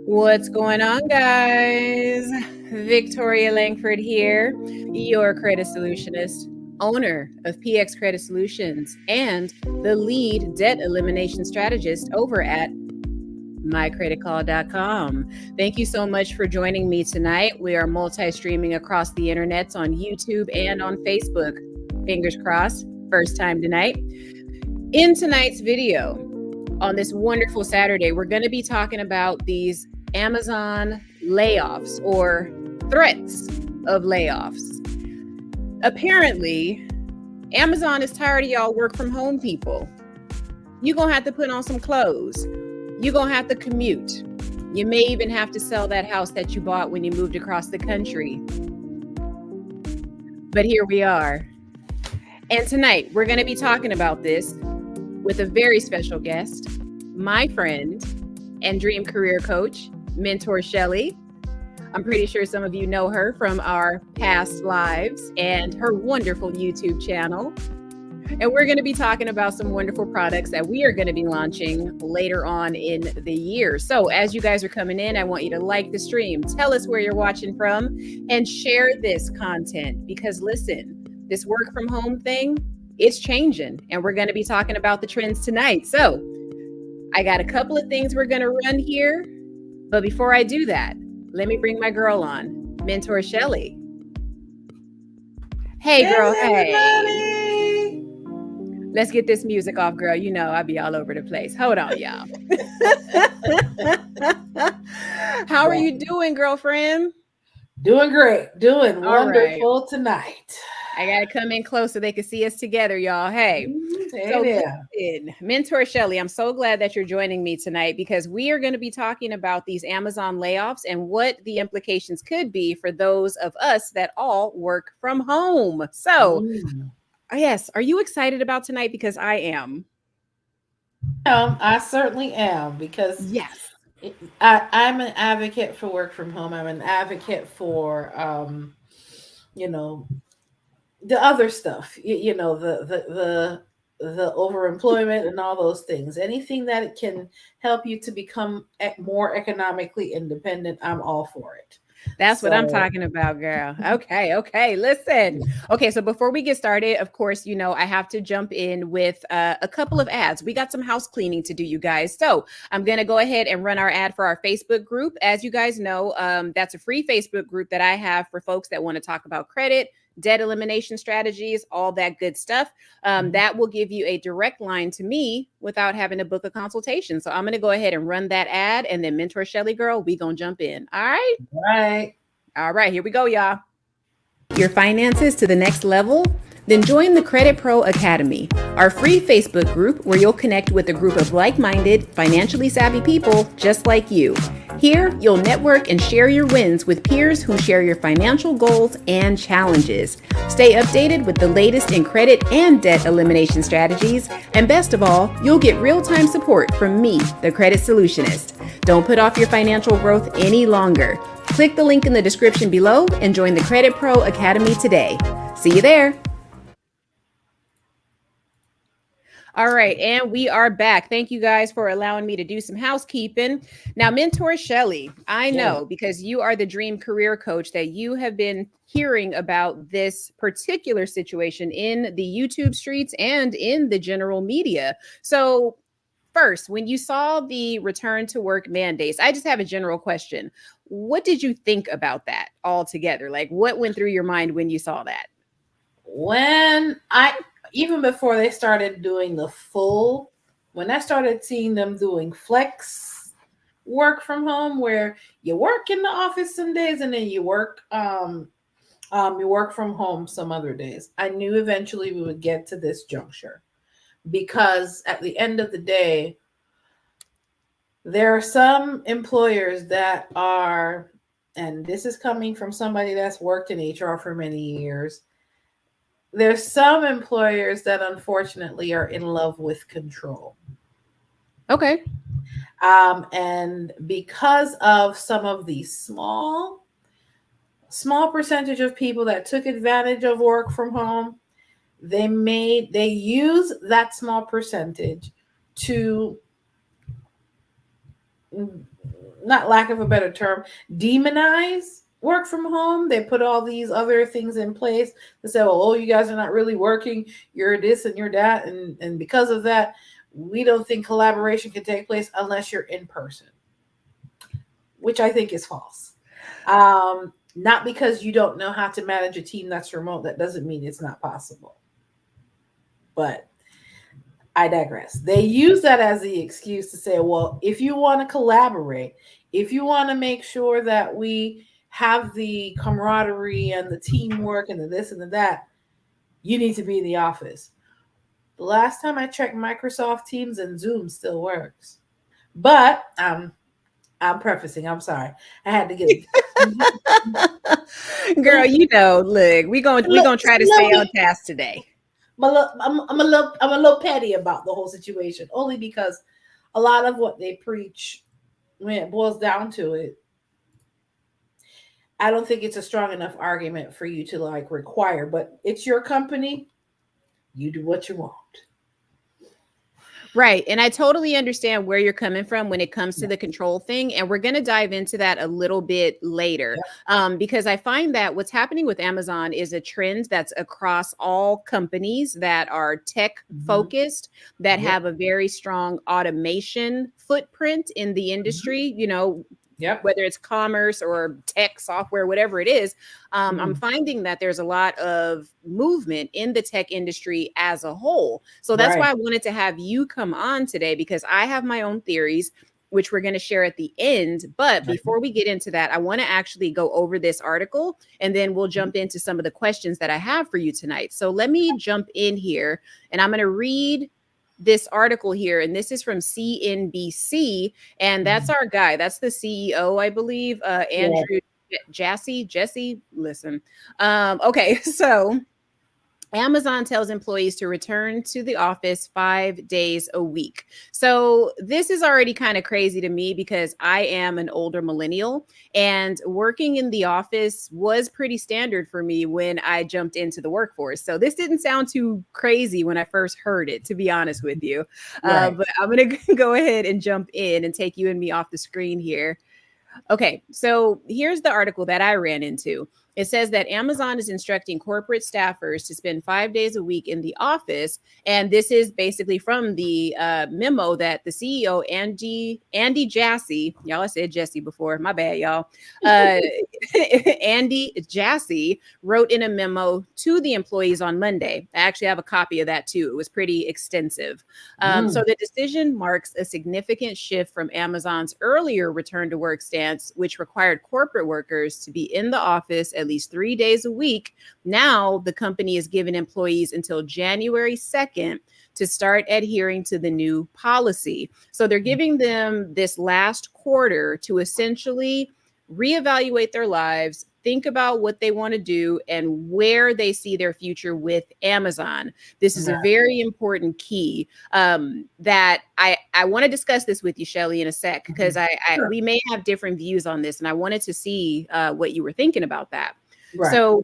What's going on, guys? Victoria Langford here, your credit solutionist, owner of PX Credit Solutions, and the lead debt elimination strategist over at mycreditcall.com. Thank you so much for joining me tonight. We are multi-streaming across the internets on YouTube and on Facebook. Fingers crossed, first time tonight. In tonight's video, on this wonderful Saturday, we're going to be talking about these Amazon layoffs or threats of layoffs. Apparently, Amazon is tired of y'all work from home people. You're going to have to put on some clothes. You're going to have to commute. You may even have to sell that house that you bought when you moved across the country. But here we are. And tonight, we're going to be talking about this with a very special guest, my friend and dream career coach, Mentor Shelly. I'm pretty sure some of you know her from our past lives and her wonderful YouTube channel. And we're going to be talking about some wonderful products that we are going to be launching later on in the year. So as you guys are coming in, I want you to like the stream, tell us where you're watching from, and share this content because listen, this work from home thing, it's changing, and we're going to be talking about the trends tonight. So I got a couple of things we're going to run here, but before I do that, let me bring my girl on, Mentor Shelly. Hey, girl. Hey. Let's get this music off, girl. You know, I'll be all over the place. Hold on, y'all. How are you doing, girlfriend? Doing great. Doing wonderful tonight. I got to come in close so they can see us together, y'all. Hey, so listen, Mentor Shelly, I'm so glad that you're joining me tonight because we are going to be talking about these Amazon layoffs and what the implications could be for those of us that all work from home. So, yes, are you excited about tonight? Because I am. I certainly am because yes, I'm an advocate for work from home. I'm an advocate for, the other stuff, the overemployment and all those things. Anything that can help you to become more economically independent, I'm all for it. That's what I'm talking about, girl. Okay. Listen. Okay, so before we get started, of course, you know, I have to jump in with a couple of ads. We got some house cleaning to do, you guys. So I'm going to go ahead and run our ad for our Facebook group. As you guys know, that's a free Facebook group that I have for folks that want to talk about credit, debt elimination strategies, all that good stuff. That will give you a direct line to me without having to book a consultation. So I'm going to go ahead and run that ad, and then Mentor Shelly, girl, we going to jump in. All right. All right. Here we go, y'all. Your finances to the next level? Then join the Credit Pro Academy, our free Facebook group where you'll connect with a group of like-minded, financially savvy people just like you. Here, you'll network and share your wins with peers who share your financial goals and challenges. Stay updated with the latest in credit and debt elimination strategies. And best of all, you'll get real-time support from me, the Credit Solutionist. Don't put off your financial growth any longer. Click the link in the description below and join the Credit Pro Academy today. See you there. All right, and we are back. Thank you guys for allowing me to do some housekeeping. Now, Mentor Shelly, I know because you are the dream career coach that you have been hearing about this particular situation in the YouTube streets and in the general media. So first, when you saw the return to work mandates, I just have a general question. What did you think about that altogether? Like, what went through your mind when you saw that? Even before they started doing when I started seeing them doing flex work from home, where you work in the office some days and then you work from home some other days, I knew eventually we would get to this juncture because at the end of the day, there are some employers that are, and this is coming from somebody that's worked in HR for many years, there's some employers that unfortunately are in love with control. Okay. And because of some of these small percentage of people that took advantage of work from home, they use that small percentage to not lack of a better term, demonize work from home. They put all these other things in place to say, well, oh, you guys are not really working. You're this and you're that. And because of that, we don't think collaboration can take place unless you're in person, which I think is false. Not because you don't know how to manage a team that's remote, that doesn't mean it's not possible. But I digress. They use that as the excuse to say, well, if you want to collaborate, if you want to make sure that we have the camaraderie and the teamwork and the this and the that, you need to be in the office. The last time I checked, Microsoft Teams and Zoom still works. But I'm prefacing, I'm sorry. I had to get Girl, you know, look, we gonna just try a to little stay on bit. task today. I'm a little petty about the whole situation, only because a lot of what they preach, when it boils down to it, I don't think it's a strong enough argument for you to like require. But it's your company, you do what you want. Right. And I totally understand where you're coming from when it comes to Yeah. the control thing. And we're going to dive into that a little bit later, Yeah. because I find that what's happening with Amazon is a trend that's across all companies that are tech Hmm. focused, that Yep. have a very strong automation footprint in the Hmm. industry, you know, Yep. whether it's commerce or tech software, whatever it is. I'm Mm. finding that there's a lot of movement in the tech industry as a whole. So that's Right. why I wanted to have you come on today, because I have my own theories, which we're going to share at the end. But before we get into that, I want to actually go over this article and then we'll jump into some of the questions that I have for you tonight. So let me jump in here and I'm going to read this article here, and this is from CNBC, and that's Mhm. our guy. That's the CEO, I believe, Yeah. Andrew Jesse. Listen, okay, so Amazon tells employees to return to the office 5 days a week. So, this is already kind of crazy to me because I am an older millennial and working in the office was pretty standard for me when I jumped into the workforce. So, this didn't sound too crazy when I first heard it, to be honest with you. Right. But I'm going to go ahead and jump in and take you and me off the screen here. Okay, so here's the article that I ran into. It says that Amazon is instructing corporate staffers to spend 5 days a week in the office, and this is basically from the memo that the CEO Andy Jassy, y'all, I said Jesse before, my bad, y'all. Uh, Andy Jassy wrote in a memo to the employees on Monday. I actually have a copy of that too. It was pretty extensive. So Mm. the decision marks a significant shift from Amazon's earlier return to work stance, which required corporate workers to be in the office at least 3 days a week. Now, the company is giving employees until January 2nd to start adhering to the new policy. So they're giving them this last quarter to essentially reevaluate their lives, think about what they want to do, and where they see their future with Amazon. This is a Right. very important key that I want to discuss this with you, Shelly, in a sec, because Mhm. Sure. we may have different views on this, and I wanted to see what you were thinking about that. Right. So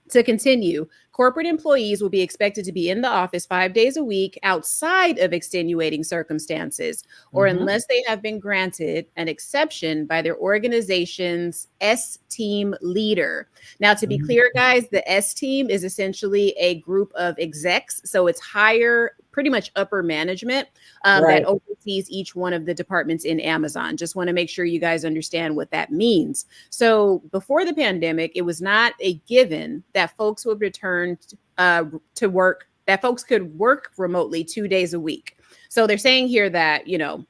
to continue, corporate employees will be expected to be in the office 5 days a week outside of extenuating circumstances, or Hmm. unless they have been granted an exception by their organization's S team leader. Now, to be Hmm. clear, guys, the S team is essentially a group of execs. So it's higher, pretty much upper management that Right. oversees each one of the departments in Amazon. Just want to make sure you guys understand what that means. So before the pandemic, it was not a given that folks would return to work, that folks could work remotely 2 days a week. So they're saying here that, you know,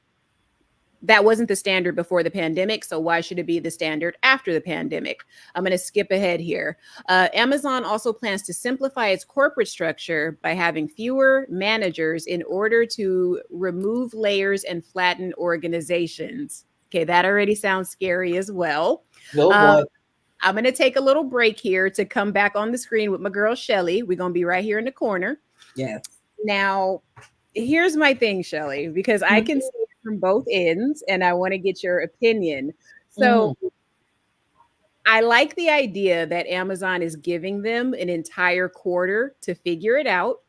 that wasn't the standard before the pandemic. So why should it be the standard after the pandemic? I'm going to skip ahead here. Amazon also plans to simplify its corporate structure by having fewer managers in order to remove layers and flatten organizations. Okay, that already sounds scary as well. Oh Um, boy. I'm going to take a little break here to come back on the screen with my girl Shelly. We're going to be right here in the corner. Yes. Now, here's my thing, Shelly, because I can see Hmm. it from both ends and I want to get your opinion. So, Hmm. I like the idea that Amazon is giving them an entire quarter to figure it out.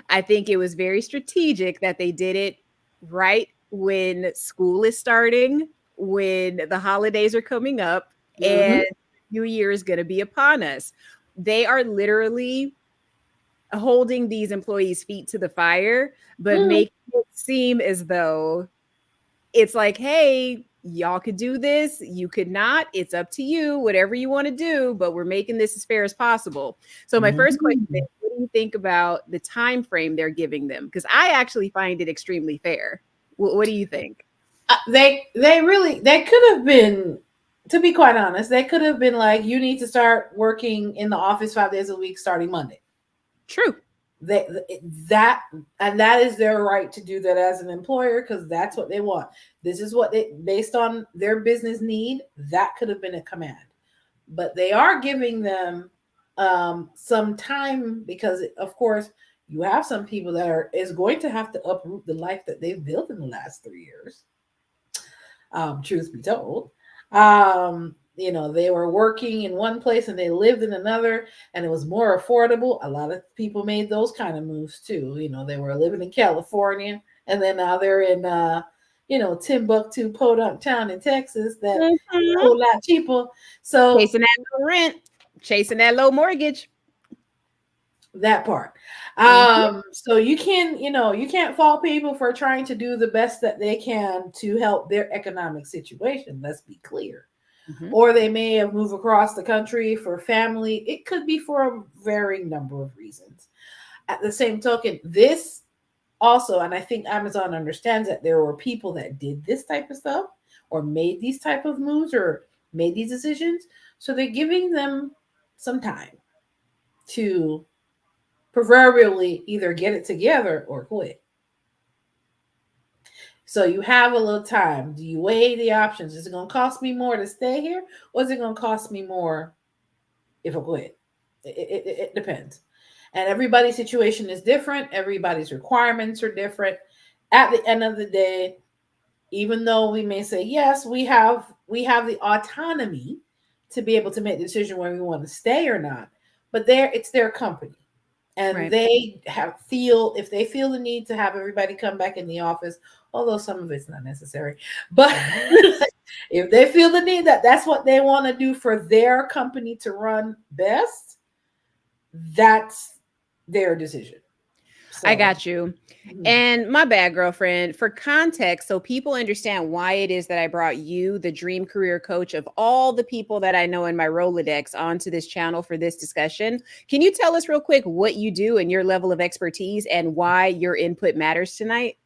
I think it was very strategic that they did it right when school is starting, when the holidays are coming up, Mm-hmm. and New Year is going to be upon us. They are literally holding these employees' feet to the fire, but Mm-hmm. making it seem as though it's like, hey, y'all could do this, you could not. It's up to you, whatever you want to do, but we're making this as fair as possible. So my first question is, Mm-hmm. what do you think about the time frame they're giving them? Because I actually find it extremely fair. What do you think? They could have been, to be quite honest, they could have been like, you need to start working in the office 5 days a week starting Monday. True. They that and that is their right to do that as an employer because that's what they want. This is what they, based on their business need, that could have been a command. But they are giving them some time because, of course, you have some people that are is going to have to uproot the life that they've built in the last 3 years. Truth be told. They were working in one place and they lived in another, and it was more affordable. A lot of people made those kind of moves too. They were living in California, and then now they're in, Timbuktu, Podunk Town in Texas. That a Mhm. whole lot cheaper. So Chasing that low rent, chasing that low mortgage. that part. Mhm. So you can't fault people for trying to do the best that they can to help their economic situation. Let's be clear. Mhm. Or they may have moved across the country for family. It could be for a varying number of reasons. At the same token, this also, and I think Amazon understands that there were people that did this type of stuff or made these type of moves or made these decisions. So they're giving them some time to proverbially either get it together or quit. So you have a little time. Do you weigh the options? Is it going to cost me more to stay here, or is it going to cost me more if I quit? It depends. And everybody's situation is different. Everybody's requirements are different. At the end of the day, even though we may say yes, we have the autonomy to be able to make the decision whether we want to stay or not. But it's their company, and Right. they have feel if they feel the need to have everybody come back in the office, although some of it's not necessary, but if they feel the need that that's what they want to do for their company to run best, that's their decision. I So, got you. mhm. And my bad, girlfriend. For context, so people understand why it is that I brought you, the dream career coach of all the people that I know in my Rolodex, onto this channel for this discussion. Can you tell us real quick what you do and your level of expertise and why your input matters tonight?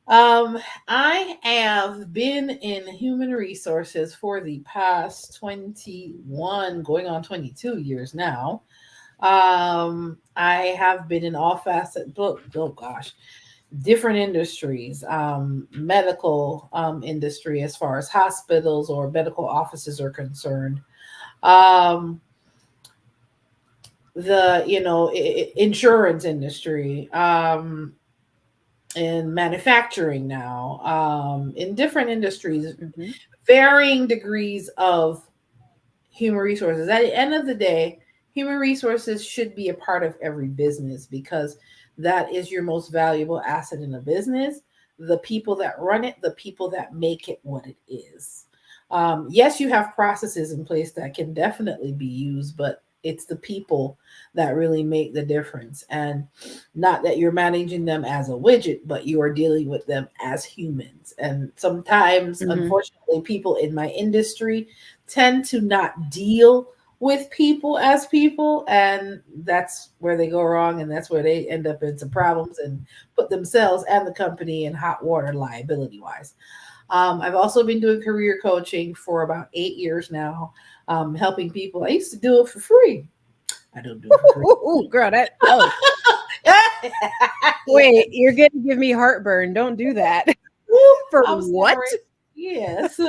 um, I have been in human resources for the past 21, going on 22 years now. I have been in all facets, oh gosh, different industries, medical industry as far as hospitals or medical offices are concerned. Um, the insurance industry, in manufacturing now, in different industries, Mhm. varying degrees of human resources. At the end of the day, human resources should be a part of every business because that is your most valuable asset in a business. The people that run it, the people that make it what it is. Yes, you have processes in place that can definitely be used, but it's the people that really make the difference. And not that you're managing them as a widget, but you are dealing with them as humans. And sometimes, Mhm. unfortunately, people in my industry tend to not deal with people as people, and that's where they go wrong, and that's where they end up in some problems and put themselves and the company in hot water liability wise. I've also been doing career coaching for about 8 years now, helping people. I used to do it for free. I don't do it for free. Ooh, girl, that oh Yeah. wait, you're gonna give me heartburn. Don't do that. Woo, For I'm what? sorry. Yes.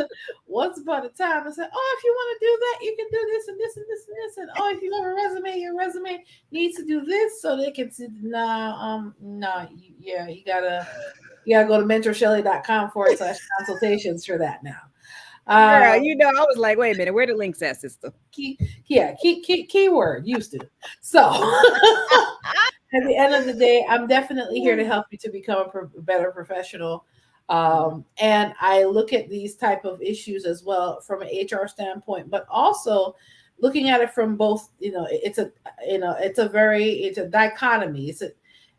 Once upon a time, I said, "Oh, if you want to do that, you can do this and this and this and this." And oh, if you have a resume, your resume needs to do this so they can see. Nah, no, yeah, you gotta go to mentorshelly.com/consultations for that now. Girl, Um, I was like, wait a minute, where the links at, sister? key, yeah, keyword used to. So at the end of the day, I'm definitely here to help you to become a better professional. And I look at these type of issues as well from an HR standpoint, but also looking at it from both, it's a dichotomy. It's a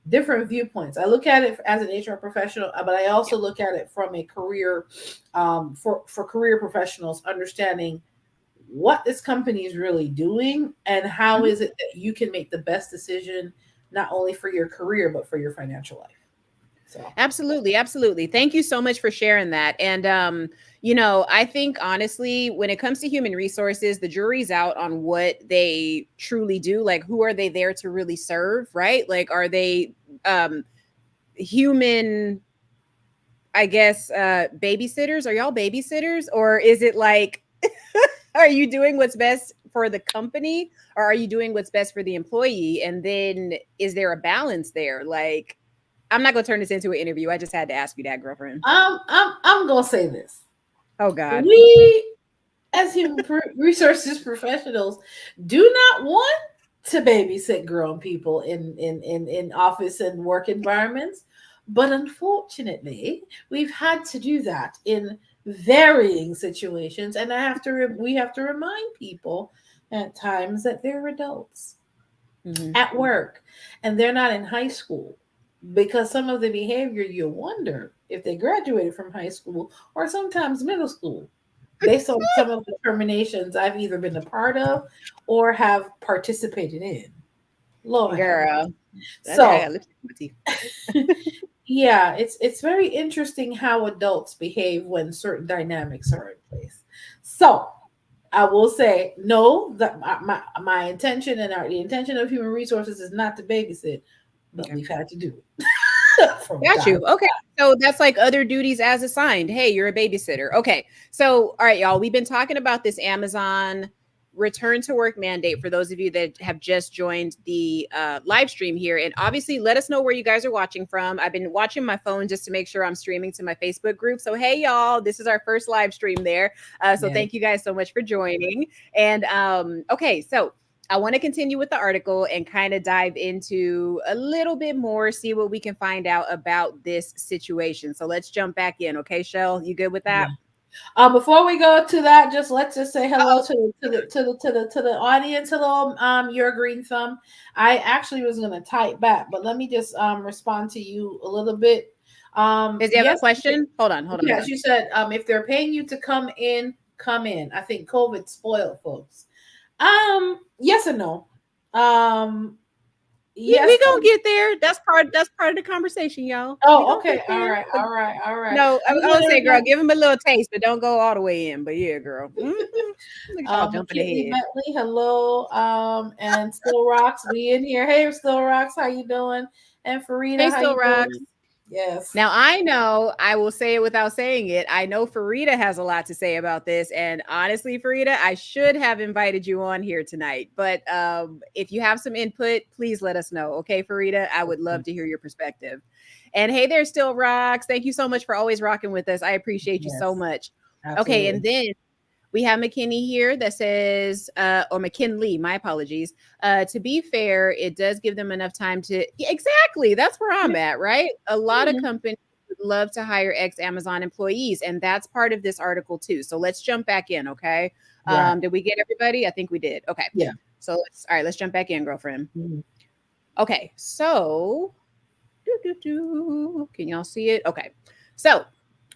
different viewpoints. I look at it as an HR professional, but I also look at it from a career, for career professionals, understanding what this company is really doing and how Mhm. is it that you can make the best decision, not only for your career, but for your financial life. So, Absolutely, absolutely. Thank you so much for sharing that. And I think honestly, when it comes to human resources, the jury's out on what they truly do. Like, who are they there to really serve, right? Like, are they human, I guess, babysitters? Are y'all babysitters? Or is it like, are you doing what's best for the company, or are you doing what's best for the employee? And then is there a balance there? Like, I'm not gonna turn this into an interview. I just had to ask you that, girlfriend. I'm gonna say this: Oh God. we, as resources professionals, do not want to babysit grown people in office and work environments, but unfortunately, we've had to do that in varying situations, and we have to remind people at times that they're adults Hmm. at work and they're not in high school, because some of the behavior, you wonder if they graduated from high school or sometimes middle school, based on some of the terminations I've either been a part of or have participated in. Lord have mercy. Girl, I So, got lipstick on my teeth. yeah, it's very interesting how adults behave when certain dynamics are in place. So, I will say no. That my intention and the intention of human resources is not to babysit, but Okay. we've had to do it from Got time. you. Okay. So that's like other duties as assigned. Hey, you're a babysitter. Okay. So, all right, y'all, we've been talking about this Amazon return to work mandate for those of you that have just joined the live stream here. And obviously, let us know where you guys are watching from. I've been watching my phone just to make sure I'm streaming to my Facebook group. So, hey, y'all, this is our first live stream there. So, Yes. thank you guys so much for joining. And okay, so I want to continue with the article and kind of dive into a little bit more, see what we can find out about this situation. So let's jump back in. Okay, Shell, you good with Yeah. that? Before we go to that, let's just say hello to the audience. Hello, your green thumb. I actually was gonna type back, but let me just respond to you a little bit. Does he have a Yes, question? Hold on, hold on, hold yes, on. you said if they're paying you to come in, come in. I think COVID spoiled folks. Yes and no. Um, We yes. gonna get there. That's part of the conversation, y'all. We Oh, gonna get okay. All there. right. But All right. All right. no, I You would know, say, girl, give him a little taste, but don't go all the way in. But yeah, girl. Look at y'all jumping McKinley ahead. Bentley, hello. And Still Rocks, we in here. Hey, Still Rocks, how you doing? And Farida, Hey, how Still you Rocks. doing? Yes. Now, I know I will say it without saying it. I know Farida has a lot to say about this. And honestly, Farida, I should have invited you on here tonight. But if you have some input, please let us know. Okay, Farida, I would love to hear your perspective. And hey there, Still Rocks. Thank you so much for always rocking with us. I appreciate you so Yes, much. Okay, and absolutely. then we have McKinney here that says, or McKinley, my apologies. To be fair, it does give them enough time to, yeah, exactly. That's where I'm at, right? A lot of Mhm. companies would love to hire ex Amazon employees, and that's part of this article too. So let's jump back in, okay? Right. Did we get everybody? I think we did. Okay. Yeah. So all right, let's jump back in, girlfriend. Mhm. Okay. So, can y'all see it? Okay. So,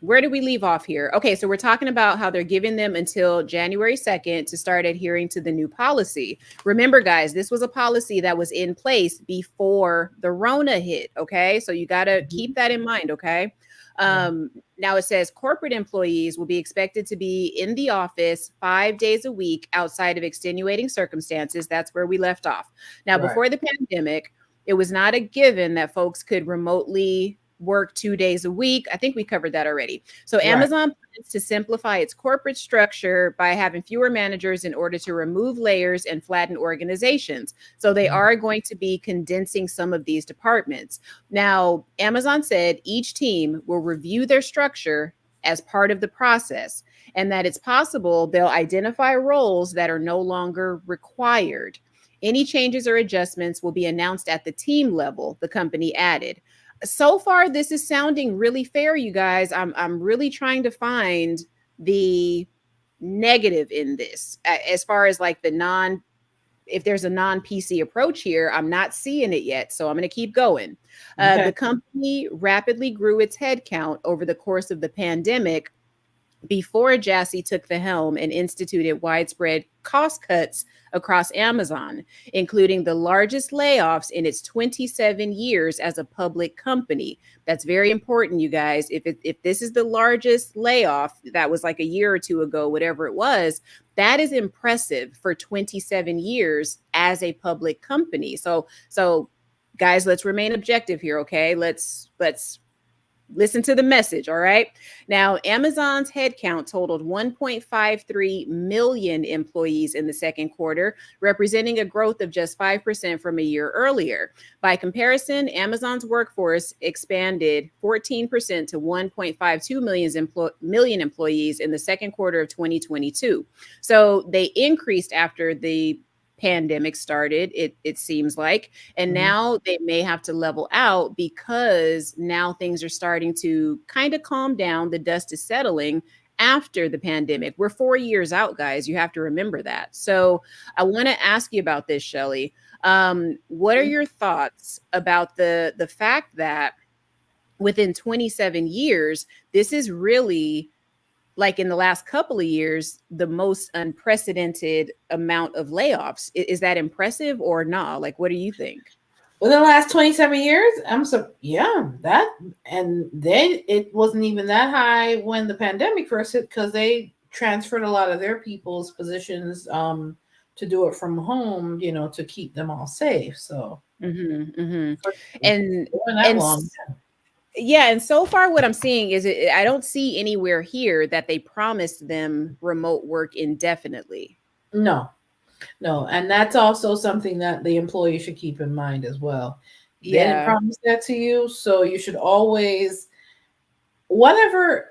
where do we leave off here? Okay, so we're talking about how they're giving them until January 2nd to start adhering to the new policy. Remember, guys, this was a policy that was in place before the Rona hit. Okay, so you got to Mhm. keep that in mind. Okay. Yeah. Now it says corporate employees will be expected to be in the office 5 days a week outside of extenuating circumstances. That's where we left off. Now, Right. before the pandemic, it was not a given that folks could remotely work 2 days a week. I think we covered that already. So Right. Amazon plans to simplify its corporate structure by having fewer managers in order to remove layers and flatten organizations. So they Mhm. are going to be condensing some of these departments. Now, Amazon said each team will review their structure as part of the process, and that it's possible they'll identify roles that are no longer required. Any changes or adjustments will be announced at the team level, the company added. So far, this is sounding really fair, you guys. I'm really trying to find the negative in this, as far as like the non, if there's a non PC approach here. I'm not seeing it yet, so I'm going to keep going. Okay. The company rapidly grew its headcount over the course of the pandemic before Jassy took the helm and instituted widespread cost cuts across Amazon, including the largest layoffs in its 27 years as a public company. That's very important, you guys. If this is the largest layoff that was like a year or two ago, whatever it was, that is impressive for 27 years as a public company. So guys, let's remain objective here, okay? Let's listen to the message, all right? Now, Amazon's headcount totaled 1.53 million employees in the second quarter, representing a growth of just 5% from a year earlier. By comparison, Amazon's workforce expanded 14% to 1.52 million employees in the second quarter of 2022. So they increased after the pandemic started, it seems like, and Mhm. now they may have to level out because now things are starting to kind of calm down. The dust is settling after the pandemic. We're 4 years out, guys. You have to remember that. So I want to ask you about this, Shelly. What are your thoughts about the fact that within 27 years, this is really, like in the last couple of years, the most unprecedented amount of layoffs? Is that impressive or not? Like, what do you think? Within the last 27 years, I'm so yeah, that and then it wasn't even that high when the pandemic first hit because they transferred a lot of their people's positions to do it from home, to keep them all safe. So Mhm, mhm. for And going that and long. s yeah, and so far what I'm seeing is I don't see anywhere here that they promised them remote work indefinitely. No, no, and that's also something that the employee should keep in mind as well. They didn't Yeah. promise that to you, so you should always whatever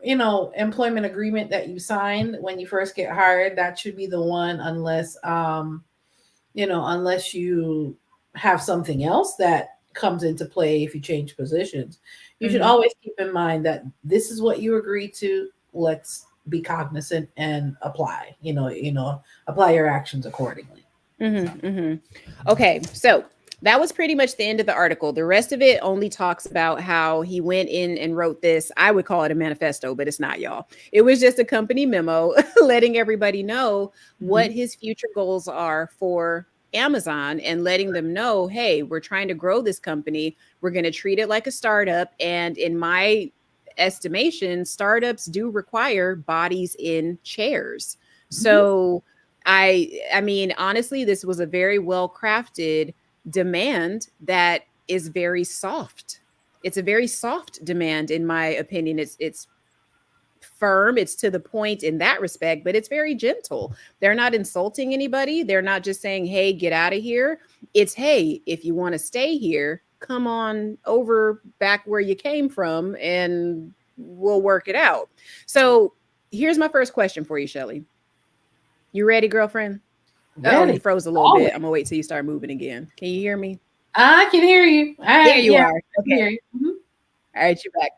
employment agreement that you sign when you first get hired, that should be the one, unless unless you have something else that comes into play if you change positions. You should Mhm, always keep in mind that this is what you agreed to. Let's be cognizant and apply your actions accordingly. mhm, mhm. Okay, so that was pretty much the end of the article. The rest of it only talks about how he went in and wrote this. I would call it a manifesto, but it's not, y'all. It was just a company memo letting everybody know what Mhm. his future goals are for Amazon and letting them know, hey, we're trying to grow this company. We're going to treat it like a startup. And in my estimation, startups do require bodies in chairs. Mhm. So I mean, honestly, this was a very well crafted demand that is very soft. It's a very soft demand, in my opinion. It's firm, it's to the point in that respect, but it's very gentle. They're not insulting anybody. They're not just saying, hey, get out of here. It's, hey, if you want to stay here, come on over back where you came from and we'll work it out. So here's my first question for you, Shelly. You ready, girlfriend? Oh, you Ready. froze a little bit. Always. I'm gonna wait till you start moving again. Can you hear me? I can hear you. There you Yeah, are. I can Okay. hear you. Mhm. All right, you're back.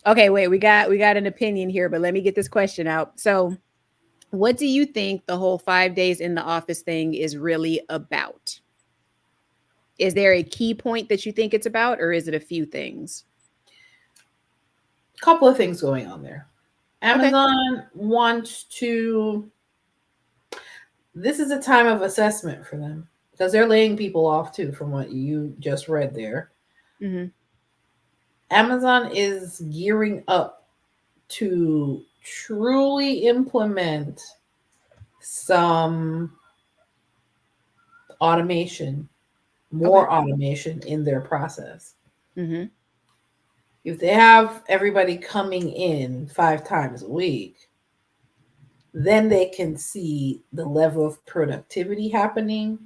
Okay, wait, we got an opinion here, but let me get this question out. So, what do you think the whole 5 days in the office thing is really about? Is there a key point that you think it's about, or is it a few things? Couple of things going on there. Okay. Amazon wants to this is a time of assessment for them because they're laying people off too, from what you just read there. Hmm. Amazon is gearing up to truly implement some automation, Okay. more automation in their process. Hmm. If they have everybody coming in 5 times a week, then they can see the level of productivity happening.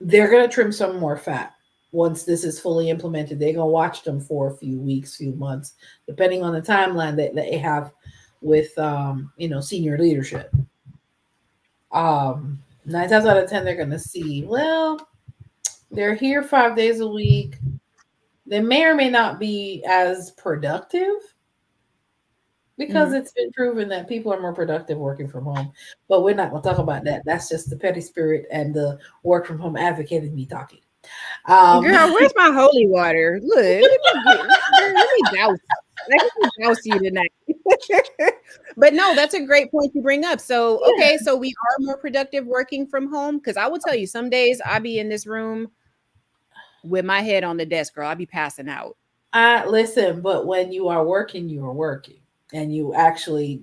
They're going to trim some more fat once this is fully implemented. They're going to watch them for a few weeks, few months, depending on the timeline that they have with senior leadership. 9 times out of 10, they're going to see, well, they're here 5 days a week. they may or may not be as productive because Mhm. it's been proven that people are more productive working from home. But we're not going to talk about that. That's just the petty spirit and the work from home advocate in me talking. Um, Girl, where's my holy water? Look, girl, let me douse. Let me douse you tonight. But no, that's a great point you bring up. So, okay, so we are more productive working from home because I will tell you, some days I be in this room with my head on the desk, girl. I be passing out. I listen, but when you are working, and you actually,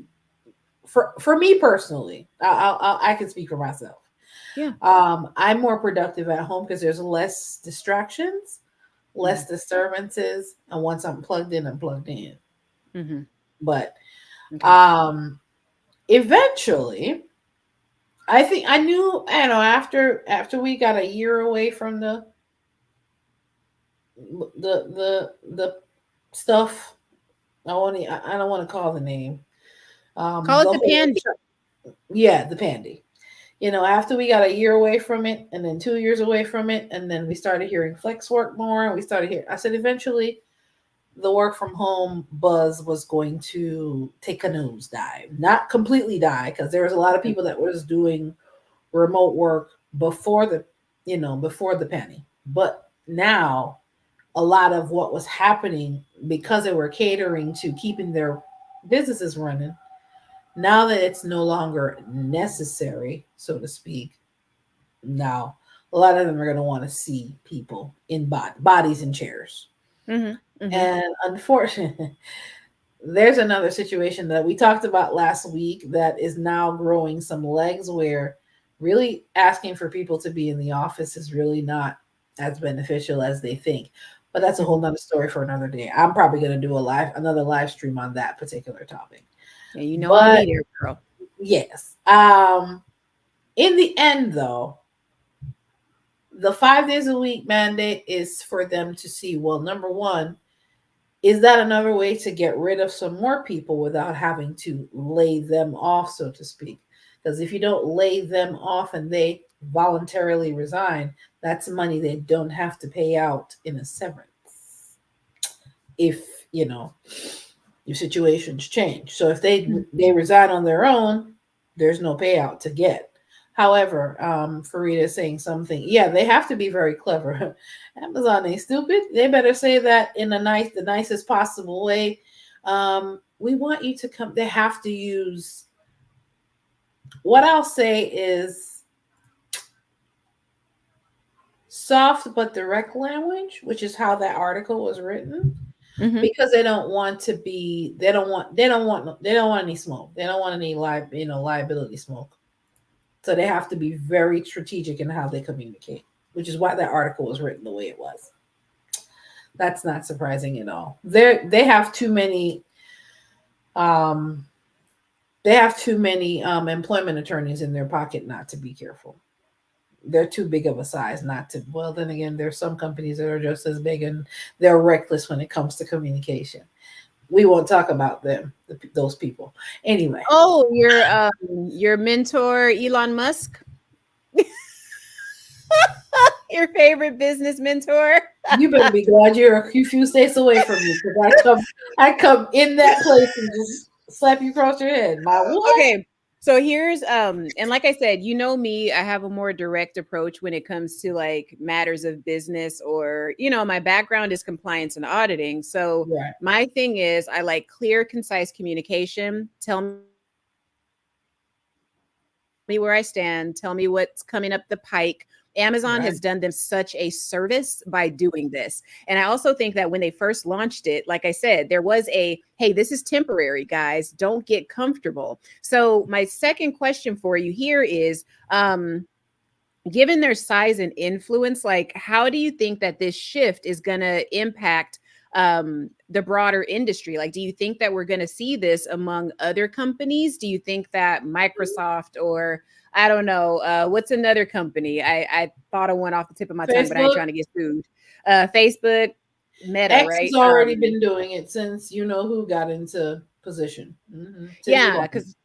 for me personally, I can speak for myself. Yeah. I'm more productive at home because there's less distractions, Hmm. less disturbances, and once I'm plugged in, I'm plugged in. Hmm. But Okay. um, eventually, I think I knew. I know after we got a year away from the stuff. I don't want to call the name. Call it The the whole pandy. yeah, the pandy. After we got a year away from it, and then 2 years away from it, and then we started hearing flex work more, and we started hearing. I said eventually the work from home buzz was going to take a nosedive, not completely die, because there was a lot of people that was doing remote work before before the penny, but now a lot of what was happening because they were catering to keeping their businesses running. Now that it's no longer necessary, so to speak, now a lot of them are going to want to see people in bodies in chairs. Hmm. Hmm. And unfortunately, there's another situation that we talked about last week that is now growing some legs, where really asking for people to be in the office is really not as beneficial as they think. But that's a whole Hmm. nother story for another day. I'm probably going to do another live stream on that particular topic. Yeah, you know I'll But be there, girl. yes, in the end, though, the 5 days a week mandate is for them to see, well, number one, is that another way to get rid of some more people without having to lay them off, so to speak? Because if you don't lay them off and they voluntarily resign, that's money they don't have to pay out in a severance if you know your situations change. So if they resign on their own, there's no payout to get. However, Farida is saying something. Yeah, they have to be very clever. Amazon ain't stupid. They better say that in the nicest possible way. We want you to come. They have to use, what I'll say is, soft but direct language, which is how that article was written, Hmm. because they don't want to be. They don't want any smoke. They don't want any liability smoke. So they have to be very strategic in how they communicate, which is why that article was written the way it was. That's not surprising at all. They have too many um employment attorneys in their pocket not to be careful. They're too big of a size not to. Well, then again, there's some companies that are just as big, and they're reckless when it comes to communication. We won't talk about those people. Anyway, Oh, your mentor, Elon Musk, your favorite business mentor. you better be glad you're a few states away from me, because I come in that place and just slap you across your head. My what? Okay. So here's and like I said, you know me, I have a more direct approach when it comes to like matters of business, or my background is compliance and auditing. So Right, my thing is I like clear, concise communication. Tell me where I stand, tell me what's coming up the pike. Amazon has done them such a service by doing right. this. And I also think that when they first launched it, like I said, there was hey, this is temporary, guys. Don't get comfortable. So my second question for you here is given their size and influence, like how do you think that this shift is going to impact the broader industry? Like, do you think that we're going to see this among other companies? Do you think that Microsoft, or I don't know, what's another company? I thought of one off the tip of my tongue, but I ain't Facebook, trying to get sued. Facebook, Meta, X has right? already been doing it since you know who got into position. Since Yeah, Elon. because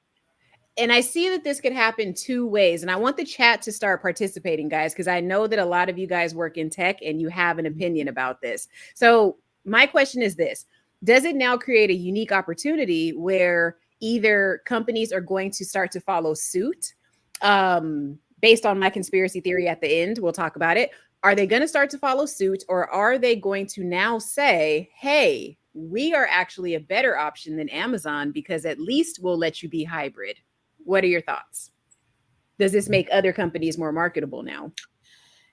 And I see that this could happen two ways. And I want the chat to start participating, guys, because I know that a lot of you guys work in tech and you have an opinion about this. So, my question is this: does it now create a unique opportunity where either companies are going to start to follow suit? Based on my conspiracy theory at the end, we'll talk about it. Are they going to start to follow suit, or are they going to now say, hey, we are actually a better option than Amazon because at least we'll let you be hybrid? What are your thoughts? Does this make other companies more marketable now?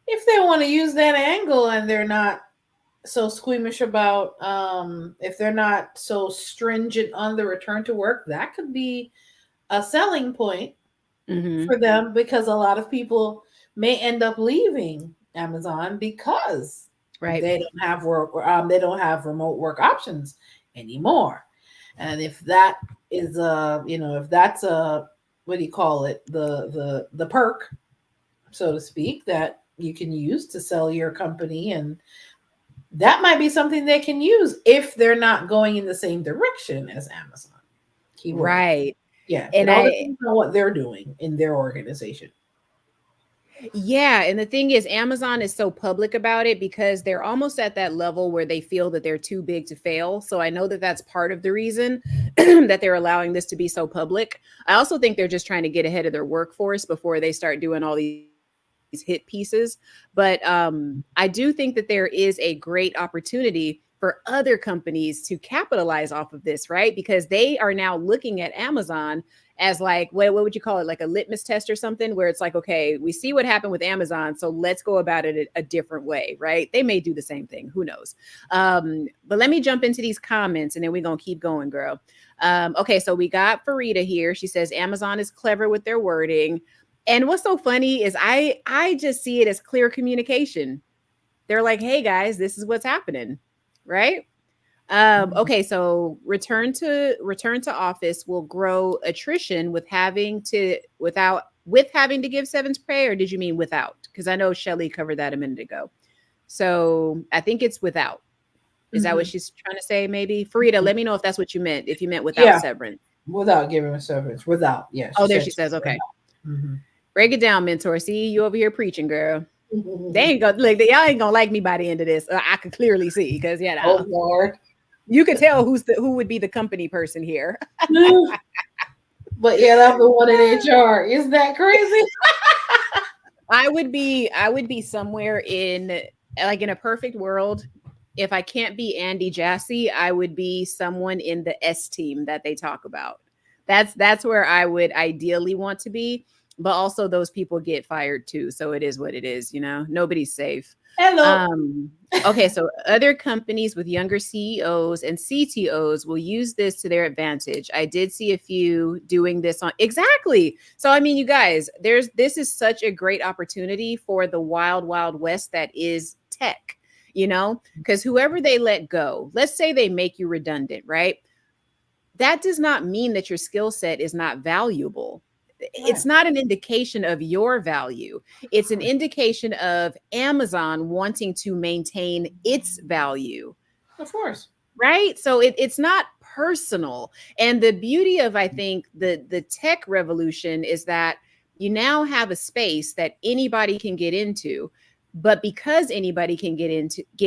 If they want to use that angle and they're not so squeamish about, if they're not so stringent on the return to work, that could be a selling point for them, because a lot of people may end up leaving Amazon because they don't have work, they don't have remote work options anymore. And if that is if that's a, what do you call it, the perk, so to speak, that you can use to sell your company, and that might be something they can use if they're not going in the same direction as Amazon. Keyword. Right. Yeah. And it all depends on what they're doing in their organization. Yeah. And the thing is, Amazon is so public about it because they're almost at that level where they feel that they're too big to fail. So I know that that's part of the reason that they're allowing this to be so public. I also think they're just trying to get ahead of their workforce before they start doing all these hit pieces. But I do think that there is a great opportunity for other companies to capitalize off of this, right? Because they are now looking at Amazon as like, what would you call it? Like a litmus test or something, where it's like, okay, we see what happened with Amazon, so let's go about it a different way, right? They may do the same thing. Who knows? But let me jump into these comments and then we're going to keep going, girl. Okay, so we got Farida here. She says, Amazon is clever with their wording. And what's so funny is I just see it as clear communication. They're like, hey guys, this is what's happening, right? Okay, so return to office will grow attrition with having to give severance pay, or did you mean without? Because I know Shelly covered that a minute ago. So I think it's without. Is that what she's trying to say? Maybe Farida, let me know if that's what you meant. If you meant without severance, without giving a severance, without. Yes. Oh, there she says. Okay. Break it down, mentor. See, you over here preaching, girl. They ain't gonna look. Y'all ain't gonna like me by the end of this. I could clearly see, because oh Lord, you could tell who would be the company person here. But yeah, I'm the one in HR. Isn't that crazy? I would be somewhere in, like, in a perfect world. If I can't be Andy Jassy, I would be someone in the S team that they talk about. That's where I would ideally want to be. But also those people get fired too. So it is what it is, nobody's safe. Hello. Okay, so other companies with younger CEOs and CTOs will use this to their advantage. I did see a few doing this on exactly. So I mean, you guys, this is such a great opportunity for the wild, wild west that is tech, because whoever they let go, let's say they make you redundant, right? That does not mean that your skill set is not valuable. It's not an indication of your value. It's an indication of Amazon wanting to maintain its value. Of course. Right? So it's not personal. And the beauty of, I think, the tech revolution is that you now have a space that anybody can get into. But because anybody can get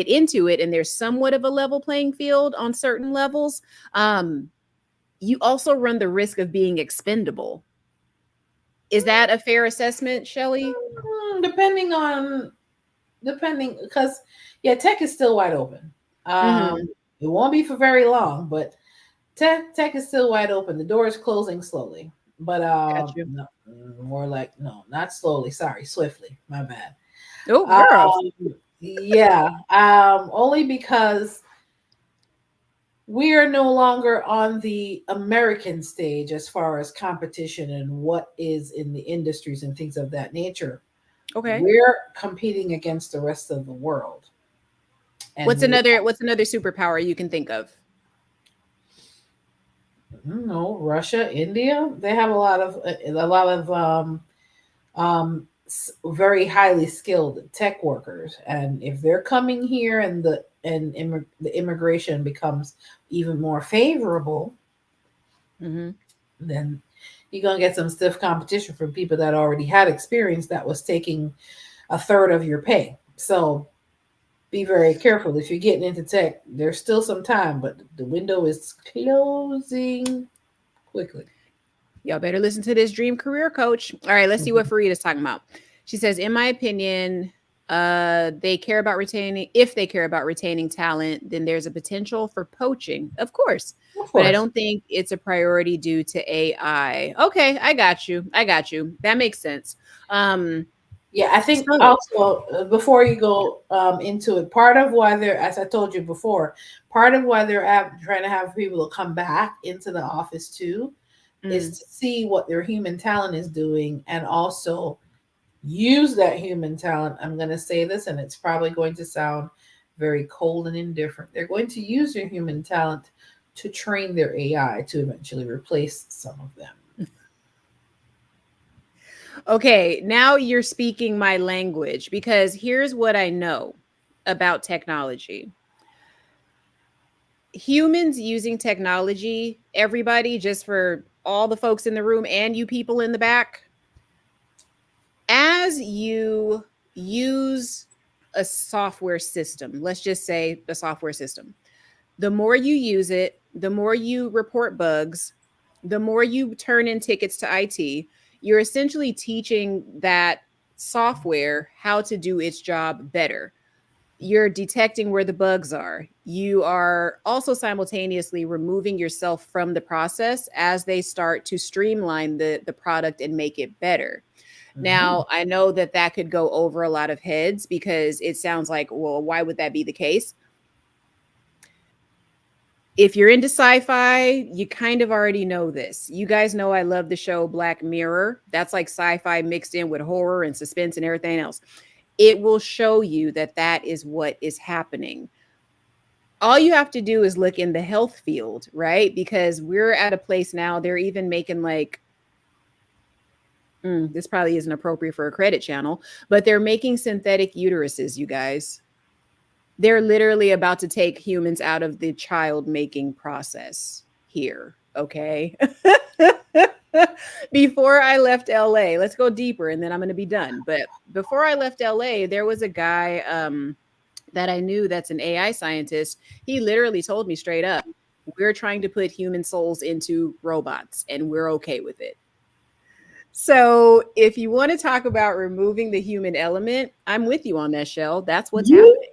into it, and there's somewhat of a level playing field on certain levels, you also run the risk of being expendable. Is that a fair assessment, Shelly? Depending, because tech is still wide open. It won't be for very long, but tech is still wide open. The door is closing slowly, but no, more like not slowly. Sorry, swiftly. My bad. Oh, girl. Only because we are no longer on the American stage as far as competition and what is in the industries and things of that nature. Okay. We're competing against the rest of the world. And what's another superpower you can think of? No, Russia, India. They have a lot of very highly skilled tech workers, and if they're coming here and the immigration becomes even more favorable, then you're going to get some stiff competition from people that already had experience that was taking a third of your pay. So be very careful. If you're getting into tech, there's still some time, but the window is closing quickly. Y'all better listen to this dream career coach. All right, let's see what Farida's talking about. She says, in my opinion, they care about retaining, if they care about retaining talent, then there's a potential for poaching, of course. Of But I course. don't think it's a priority due to AI. Okay, I got you. I got you. That makes sense. Um, Yeah, I think so also before you go into it, part of why they're, as I told you before, part of why they're trying to have people to come back into the office too is mm, to see what their human talent is doing and also use that human talent. I'm going to say this, and it's probably going to sound very cold and indifferent. They're going to use their human talent to train their AI to eventually replace some of them. okay, now you're speaking my language because here's what I know about technology. Humans using technology, everybody, just for all the folks in the room and you people in the back, as you use a software system, let's just say a software system, the more you use it, the more you report bugs, the more you turn in tickets to IT, you're essentially teaching that software how to do its job better. You're detecting where the bugs are. You are also simultaneously removing yourself from the process as they start to streamline the product and make it better. Mhm. Now, I know that that could go over a lot of heads because it sounds like, well, why would that be the case? If you're into sci-fi, you kind of already know this. You guys know I love the show Black Mirror. That's like sci-fi mixed in with horror and suspense and everything else. It will show you that that is what is happening. All you have to do is look in the health field, right? Because we're at a place now, they're even making like, this probably isn't appropriate for a credit channel, but they're making synthetic uteruses, you guys. They're literally about to take humans out of the child making process here. Okay. Before I left LA, let's go deeper and then I'm going to be done. But before I left LA, there was a guy that I knew that's an AI scientist. He literally told me straight up, we're trying to put human souls into robots and we're okay with it. So if you want to talk about removing the human element, I'm with you on that, Shell. That's what's You, happening.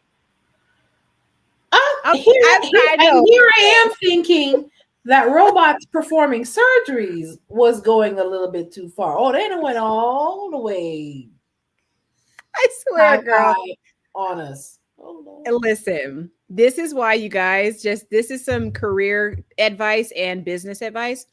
I and know. here I am thinking that robots performing surgeries was going a little bit too far. Oh, they done went all the way I swear, girl. sci-fi on us. Oh Lord. Listen, this is why you guys this is some career advice and business advice.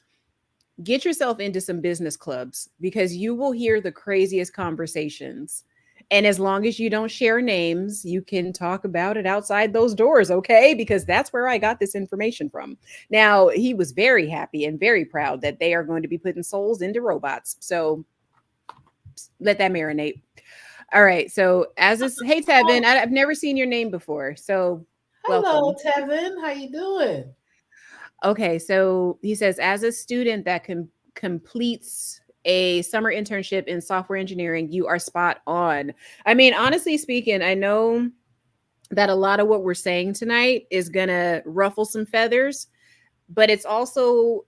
Get yourself into some business clubs because you will hear the craziest conversations. And as long as you don't share names, you can talk about it outside those doors, okay? Because that's where I got this information from. Now, he was very happy and very proud that they are going to be putting souls into robots. So let that marinate. All right. So as this, hey Tevin, Oh, I've never seen your name before. So hello, welcome. Tevin. How you doing? Okay. So he says, as a student that completes a summer internship in software engineering, you are spot on. I mean, honestly speaking, I know that a lot of what we're saying tonight is going to ruffle some feathers, but it's also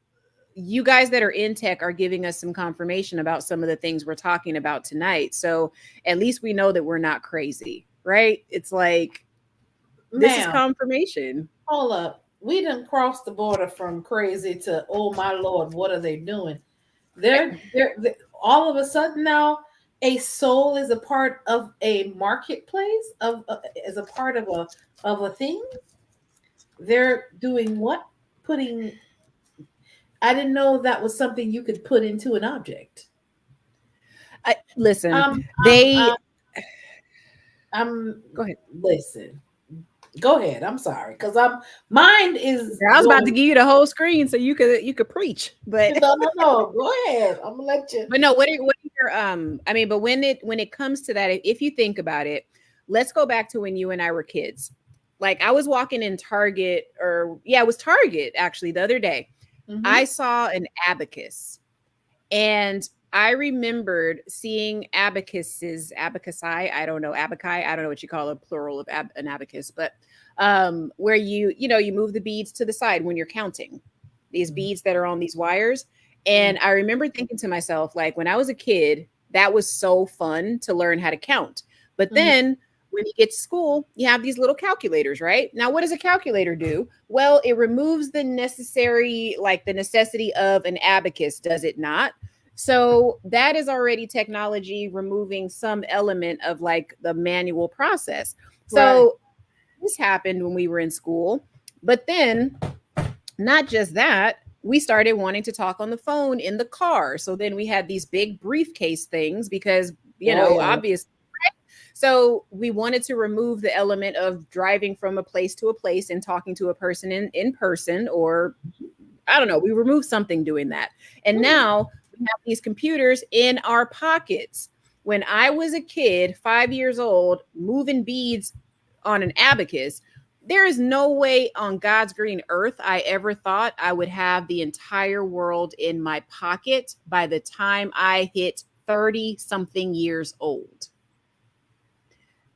you guys that are in tech are giving us some confirmation about some of the things we're talking about tonight. So at least we know that we're not crazy, right? It's like this is Ma'am, confirmation. hold up. We didn't cross the border from crazy to oh my Lord, what are they doing? They're all of a sudden now a soul is a part of a marketplace of is a part of a thing. They're doing what? Putting. I didn't know that was something you could put into an object. Listen, Um, um, they um, I'm go ahead. listen. Go ahead. I'm sorry, because I'm mind is I was about to going. give you the whole screen so you could preach, but No, no, no. Go ahead. I'm gonna let you. but no, what are your I mean, but when it comes to that, if you think about it, let's go back to when you and I were kids. Like I was walking in Target or yeah, it was Target actually the other day. Mm-hmm. I saw an abacus. And I remembered seeing I don't know, abaci, I don't know what you call a plural of an abacus, but where you move the beads to the side when you're counting these Mhm. beads that are on these wires. Mhm. And I remember thinking to myself, like, when I was a kid, that was so fun to learn how to count. But Mhm. then when you get to school, you have these little calculators, right? Now, what does a calculator do? Well, it removes the necessity of an abacus, does it not? So that is already technology removing some element of like the manual process. Right. So this happened when we were in school. But then, not just that, we started wanting to talk on the phone in the car. So then we had these big briefcase things because, Oh yeah. obviously. So we wanted to remove the element of driving from a place to a place and talking to a person in person, or I don't know, we removed something doing that. And Mhm. now we have these computers in our pockets. When I was a kid, 5 years old, moving beads on an abacus, there is no way on God's green earth I ever thought I would have the entire world in my pocket by the time I hit 30 something years old.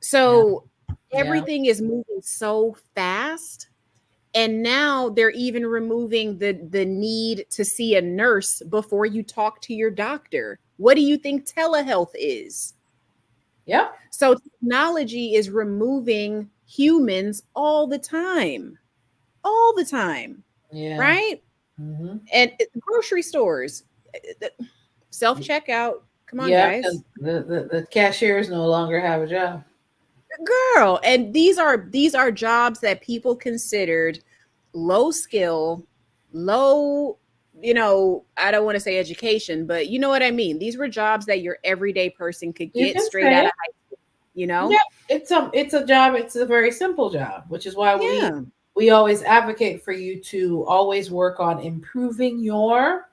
Yeah. So Yeah. everything is moving so fast, and now they're even removing the need to see a nurse before you talk to your doctor. What do you think telehealth is? Yep. So technology is removing humans all the time, Yeah. right? Hmm. And grocery stores, self checkout. Come on, Yep. And guys. the cashiers no longer have a job. Girl, and these are jobs that people considered low skill, low, I don't want to say education, but you know what I mean. These were jobs that your everyday person could You get can straight out say of it. high school, you know? Yeah. It's a job. It's a very simple job, which is why we Yeah. we always advocate for you to always work on improving your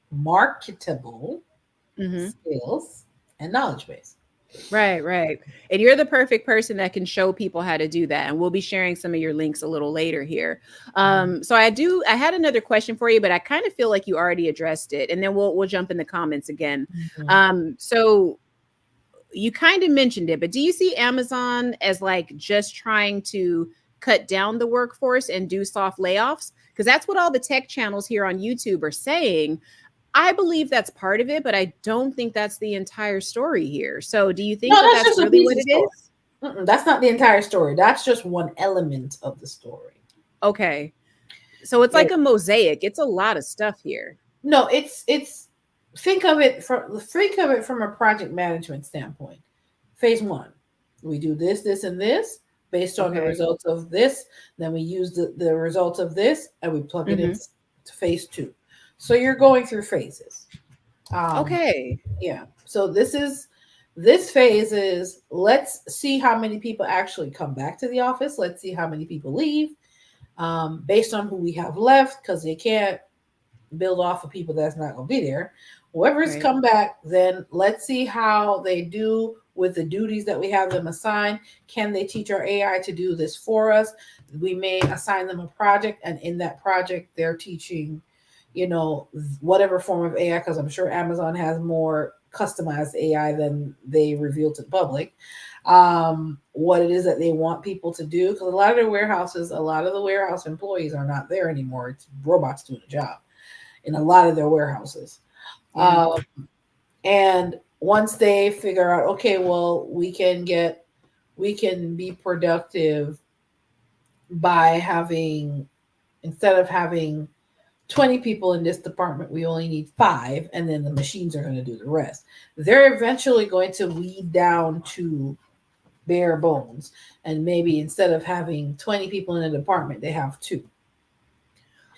marketable Hmm. skills and knowledge base. Right, right. And you're the perfect person that can show people how to do that. And we'll be sharing some of your links a little later here. So I had another question for you, but I kind of feel like you already addressed it. And then we'll jump in the comments again. Mhm. So you kind of mentioned it, but do you see Amazon as like just trying to cut down the workforce and do soft layoffs? Because that's what all the tech channels here on YouTube are saying. I believe that's part of it, but I don't think that's the entire story here. So do you think No, that that's that's just a really piece what of it story. is? That's not the entire story. That's just one element of the story. Okay. So it's You like a mosaic. It's a lot of stuff here. No, it's think of it from a project management standpoint. Phase one, we do this, this, and this based on the Okay. results of this. Then we use the results of this and we plug it into Hmm. to phase two. So you're going through phases. Um, Okay. yeah. So this phase is let's see how many people actually come back to the office. Let's see how many people leave based on who we have left because they can't build off of people that's not going to be there. Whoever's Right. come back, then let's see how they do with the duties that we have them assigned. Can they teach our AI to do this for us? We may assign them a project, and in that project, they're teaching, whatever form of AI, because I'm sure Amazon has more customized AI than they reveal to the public. What it is that they want people to do, because a lot of the warehouse employees are not there anymore. It's robots doing the job in a lot of their warehouses. Yeah. Um, and once they figure out, okay, well, we can be productive by having, instead of having 20 people in this department, we only need five, and then the machines are going to do the rest. They're eventually going to weed down to bare bones. And maybe instead of having 20 people in a department, they have two.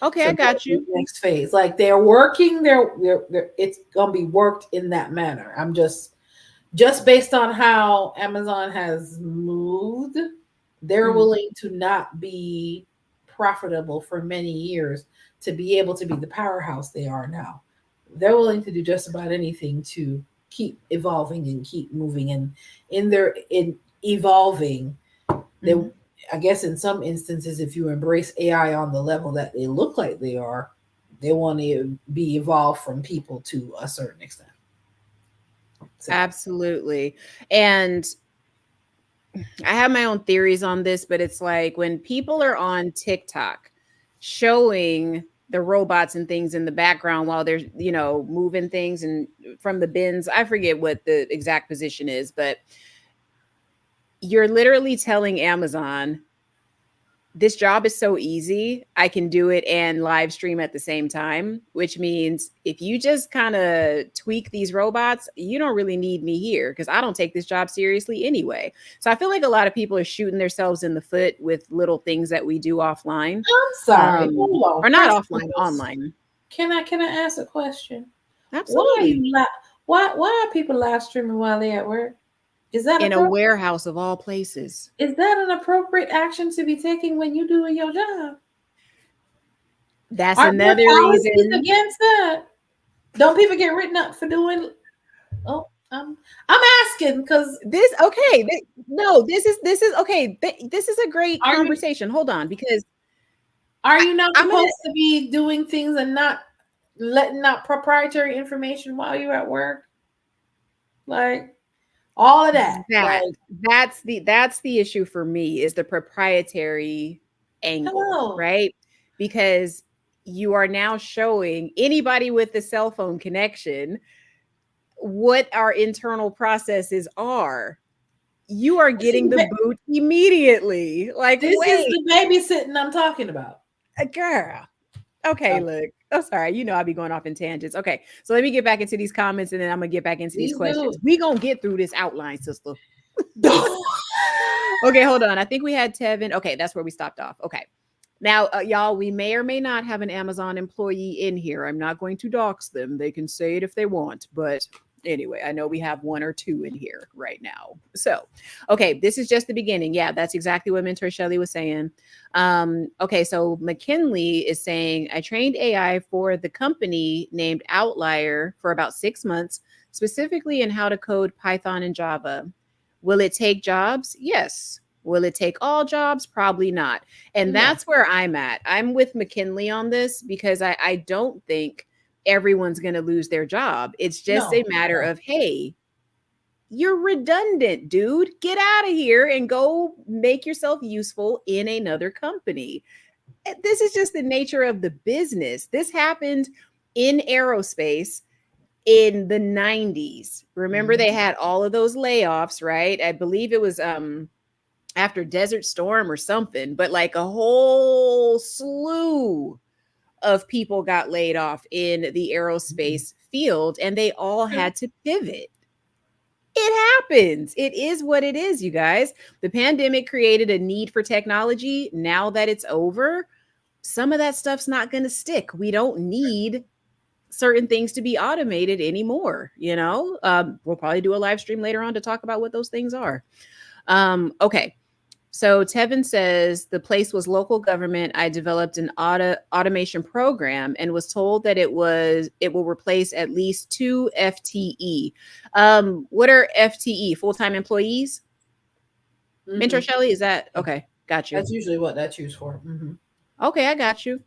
Okay, So I that'll got be you. the next phase. Like they're working, it's gonna be worked in that manner. I'm just based on how Amazon has moved, they're Mhm. willing to not be profitable for many years to be able to be the powerhouse they are now. They're willing to do just about anything to keep evolving and keep moving and in evolving they Mhm. I guess in some instances if you embrace AI on the level that they look like they are, They want to be evolved from people to a certain extent. So. Absolutely. And I have my own theories on this, but it's like when people are on TikTok showing the robots and things in the background while they're, moving things and from the bins. I forget what the exact position is, but you're literally telling Amazon, this job is so easy. I can do it and live stream at the same time, which means if you just kind of tweak these robots, you don't really need me here because I don't take this job seriously anyway. So I feel like a lot of people are shooting themselves in the foot with little things that we do offline. I'm sorry. Hold on. Or not offline, online. Can I ask a question? Absolutely. Why are people live streaming while they're at work? Is that in a warehouse of all places? Is that an appropriate action to be taking when you're doing your job? That's another reason against that. Don't people get written up for doing? Oh, I'm asking because this. Okay, this is okay. This is a great conversation. Hold on, because are you not supposed to be doing things and not letting out proprietary information while you're at work? Like all of that. That's the issue for me, is the proprietary angle, right? Because you are now showing anybody with the cell phone connection what our internal processes are. You are getting the boot immediately. Like, this is the babysitting I'm talking about. Girl. Okay, look. Oh, sorry. I'll be going off in tangents. Okay, so let me get back into these comments and then I'm going to get back into these questions. We going to get through this outline, sister. Okay, hold on. I think we had Tevin. Okay, that's where we stopped off. Okay. Now, y'all, we may or may not have an Amazon employee in here. I'm not going to dox them. They can say it if they want. But anyway, I know we have one or two in here right now. So, okay, this is just the beginning. Yeah, that's exactly what Mentor Shelley was saying. Okay, so McKinley is saying, I trained AI for the company named Outlier for about 6 months, specifically in how to code Python and Java. Will it take jobs? Yes. Will it take all jobs? Probably not. And that's where I'm at. I'm with McKinley on this because I don't think everyone's going to lose their job. It's just a matter of, hey, you're redundant, dude. Get out of here and go make yourself useful in another company. This is just the nature of the business. This happened in aerospace in the 90s. Remember, they had all of those layoffs, right? I believe it was after Desert Storm or something, but like a whole slew of people got laid off in the aerospace field and they all had to pivot. It happens. It is what it is, you guys. The pandemic created a need for technology. Now that it's over, some of that stuff's not going to stick. We don't need certain things to be automated anymore. We'll probably do a live stream later on to talk about what those things are. Okay. So Tevin says the place was local government. I developed an automation program and was told that it will replace at least 2 FTE. What are FTE? Full-time employees? Mm-hmm. Mentor Shelley, is that okay? Got you. That's usually what that's used for. Mm-hmm. Okay, I got you.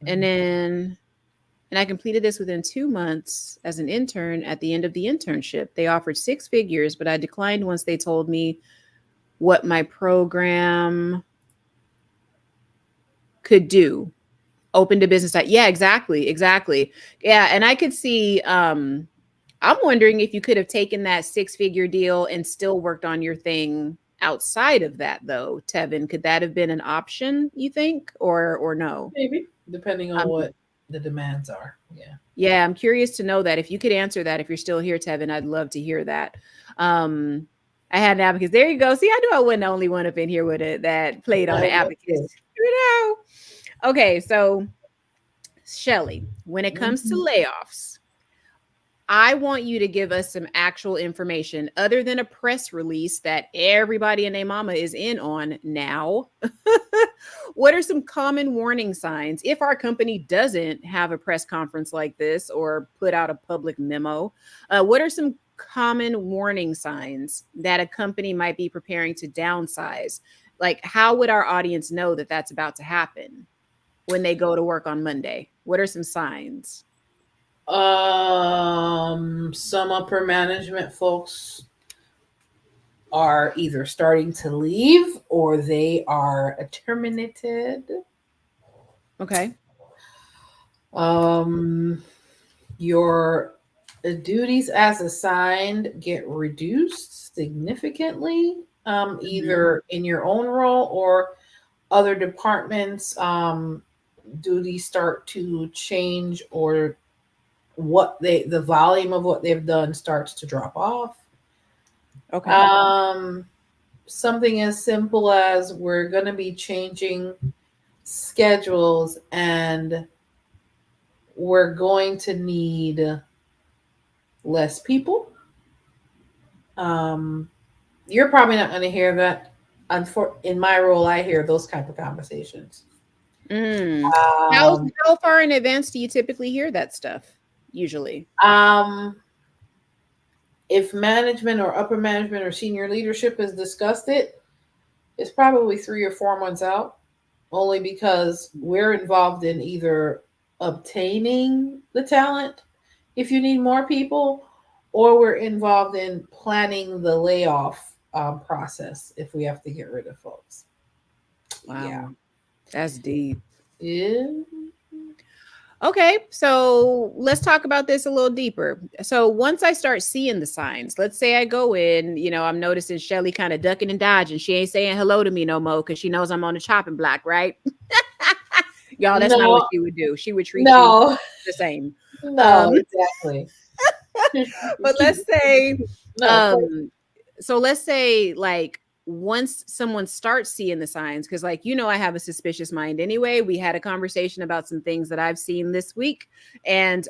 And I completed this within 2 months as an intern. At the end of the internship, they offered 6 figures, but I declined once they told me what my program could do. Open to business. Yeah, exactly. Yeah. And I could see, I'm wondering if you could have taken that 6-figure deal and still worked on your thing outside of that though, Tevin. Could that have been an option, you think, or no? Maybe, depending on what the demands are. Yeah. Yeah. I'm curious to know that. If you could answer that, if you're still here, Tevin, I'd love to hear that. I had an abacus. There you go. See, I knew I wasn't the only one up in here with it that played on an abacus. Okay, so Shelley, when it comes to layoffs, I want you to give us some actual information other than a press release that everybody and their mama is in on now. What are some common warning signs if our company doesn't have a press conference like this or put out a public memo? What are some common warning signs that a company might be preparing to downsize? Like, how would our audience know that that's about to happen? when they go to work on Monday? What are some signs? Some upper management folks are either starting to leave or they are terminated. Okay. Your duties as assigned get reduced significantly, Mhm. either in your own role or other departments. Duties start to change, or the volume of what they've done starts to drop off. Okay. Um, Something as simple as we're going to be changing schedules and we're going to need less people. Um, you're probably not going to hear that. In my role, I hear those type of conversations. Mm. How Um, how far in advance do you typically hear that stuff? Usually. um, if management or upper management or senior leadership has discussed it, it's probably 3 or 4 months out, only because we're involved in either obtaining the talent if you need more people, or we're involved in planning the layoff process if we have to get rid of folks. Yeah. Wow. That's deep. Yeah. Okay, so let's talk about this a little deeper. So once I start seeing the signs, let's say I go in, I'm noticing Shelly kind of ducking and dodging. She ain't saying hello to me no more because she knows I'm on the chopping block, right? Y'all, that's not what No, she would do. She would treat you no, the same. no, Um, exactly. but let's say, No, of course. um, so let's say like once someone starts seeing the signs, because like I have a suspicious mind anyway. We had a conversation about some things that I've seen this week, and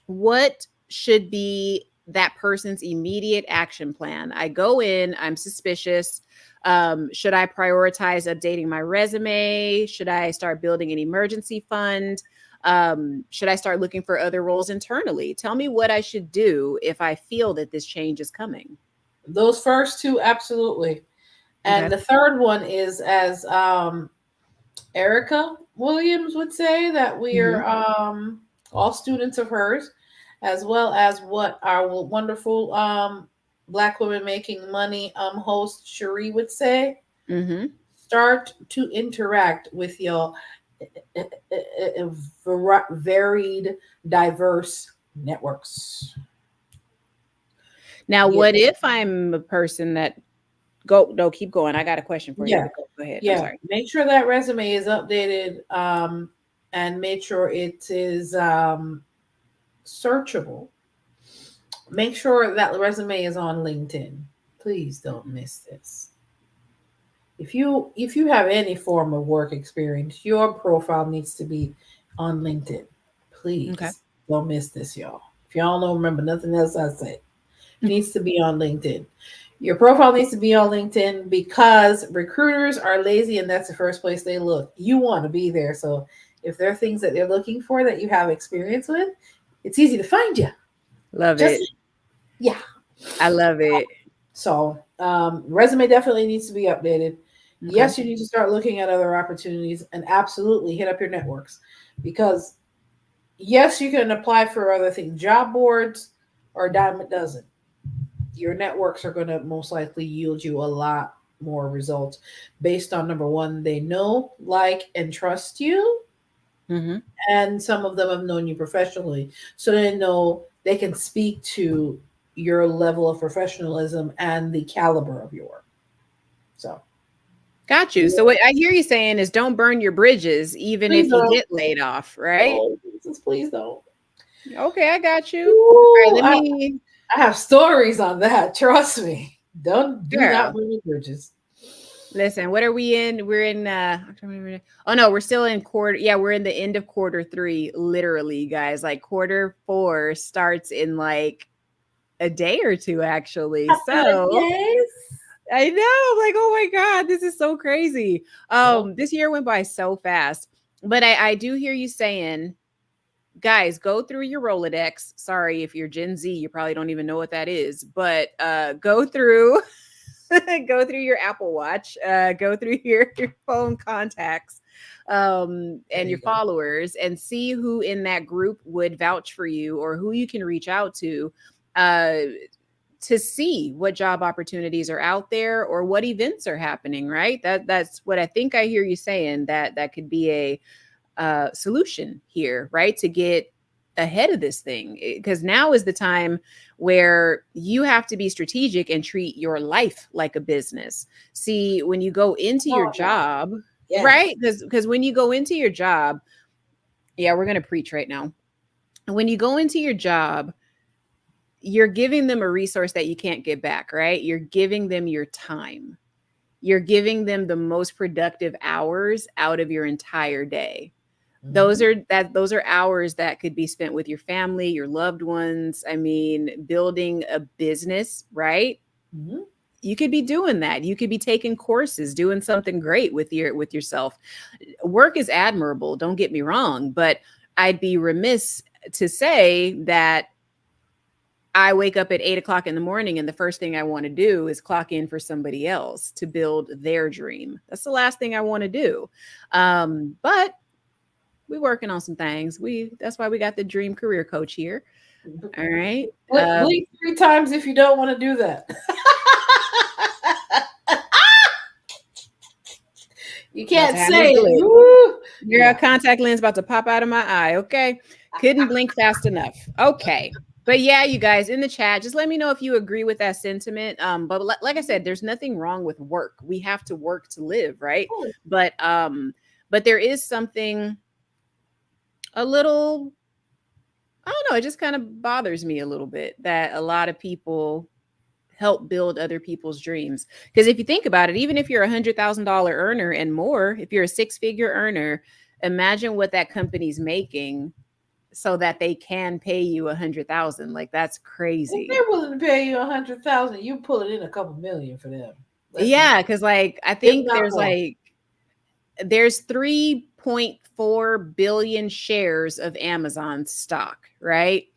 what should be that person's immediate action plan? I go in, I'm suspicious. Should I prioritize updating my resume? Should I start building an emergency fund? Should I start looking for other roles internally? Tell me what I should do if I feel that this change is coming. Those first two, absolutely. And Okay. the third one is, as Erica Williams would say, that we Hmm. are all students of hers, as well as what our wonderful Black Women Making Money host Cherie would say. Hmm. Start to interact with your varied, diverse networks. Now, Get what if I'm a person that go, no, keep going. I got a question for you, Yeah, but go ahead. I'm yeah. sorry. Make sure that resume is updated, and make sure it is searchable. Make sure that resume is on LinkedIn. Please don't miss this. If you have any form of work experience, your profile needs to be on LinkedIn. Okay. Please don't miss this, y'all. If y'all don't remember nothing else I said, needs to be on LinkedIn. Your profile needs to be on LinkedIn because recruiters are lazy and that's the first place they look. You want to be there. So if there are things that they're looking for that you have experience with, it's easy to find you. Love Just, it. yeah. I love it. So resume definitely needs to be updated. Okay. Yes, you need to start looking at other opportunities and absolutely hit up your networks, because yes, you can apply for other things. Job boards are a dime a dozen. Your networks are going to most likely yield you a lot more results based on, number one, they know, like, and trust you. Hmm. And some of them have known you professionally. So they know they can speak to your level of professionalism and the caliber of your work. So, Got you. yeah, So what I hear you saying is don't burn your bridges, even please if you don't. get laid off, right? Oh, Jesus, please don't. Okay, I got you. All right, Ooh, let me, I have stories on that. Trust me. Do not girl. burn your bridges. Listen, what are we in? We're in oh no, we're still in quarter. Yeah, we're in the end of quarter three, literally, guys. Like quarter four starts in like a day or two, actually. So Yes. I know, like, oh my God, this is so crazy. Yep. This year went by so fast. But I do hear you saying, guys, go through your Rolodex. Sorry, if you're Gen Z, you probably don't even know what that is, but go through go through your Apple Watch, go through your phone contacts and your followers, and see who in that group would vouch for you or who you can reach out uh, to see what job opportunities are out there or what events are happening, right? That's what I think I hear you saying, that could be a solution here, right? To get ahead of this thing, because now is the time where you have to be strategic and treat your life like a business. See, when you go into your job, right? Because when you go into your job, yeah, we're going to preach right now. When you go into your job, you're giving them a resource that you can't get back, right? You're giving them your time. You're giving them the most productive hours out of your entire day. Those are hours that could be spent with your family, your loved ones. I mean, building a business, right? You could be doing that. You could be taking courses, doing something great with yourself. Work is admirable, don't get me wrong, but I'd be remiss to say that I wake up at 8 o'clock in the morning and the first thing I want to do is clock in for somebody else to build their dream. That's the last thing I want to do. But we're working on some things. That's why we got the dream career coach here. All right. Blink 3 times if you don't want to do that. You can't say it. Your contact lens about to pop out of my eye. Okay. Couldn't blink fast enough. Okay. But yeah, you guys in the chat, just let me know if you agree with that sentiment. But like I said, there's nothing wrong with work. We have to work to live, right? But there is something a little, I don't know, it just kind of bothers me a little bit that a lot of people help build other people's dreams. Because if you think about it, even if you're $100,000 earner and more, if you're a 6-figure earner, imagine what that company's making so that they can pay you 100,000. Like, that's crazy. If they're willing to pay you 100,000, you pull it in a couple million for them. Yeah, because like I think there's 3.4 billion shares of Amazon stock, right?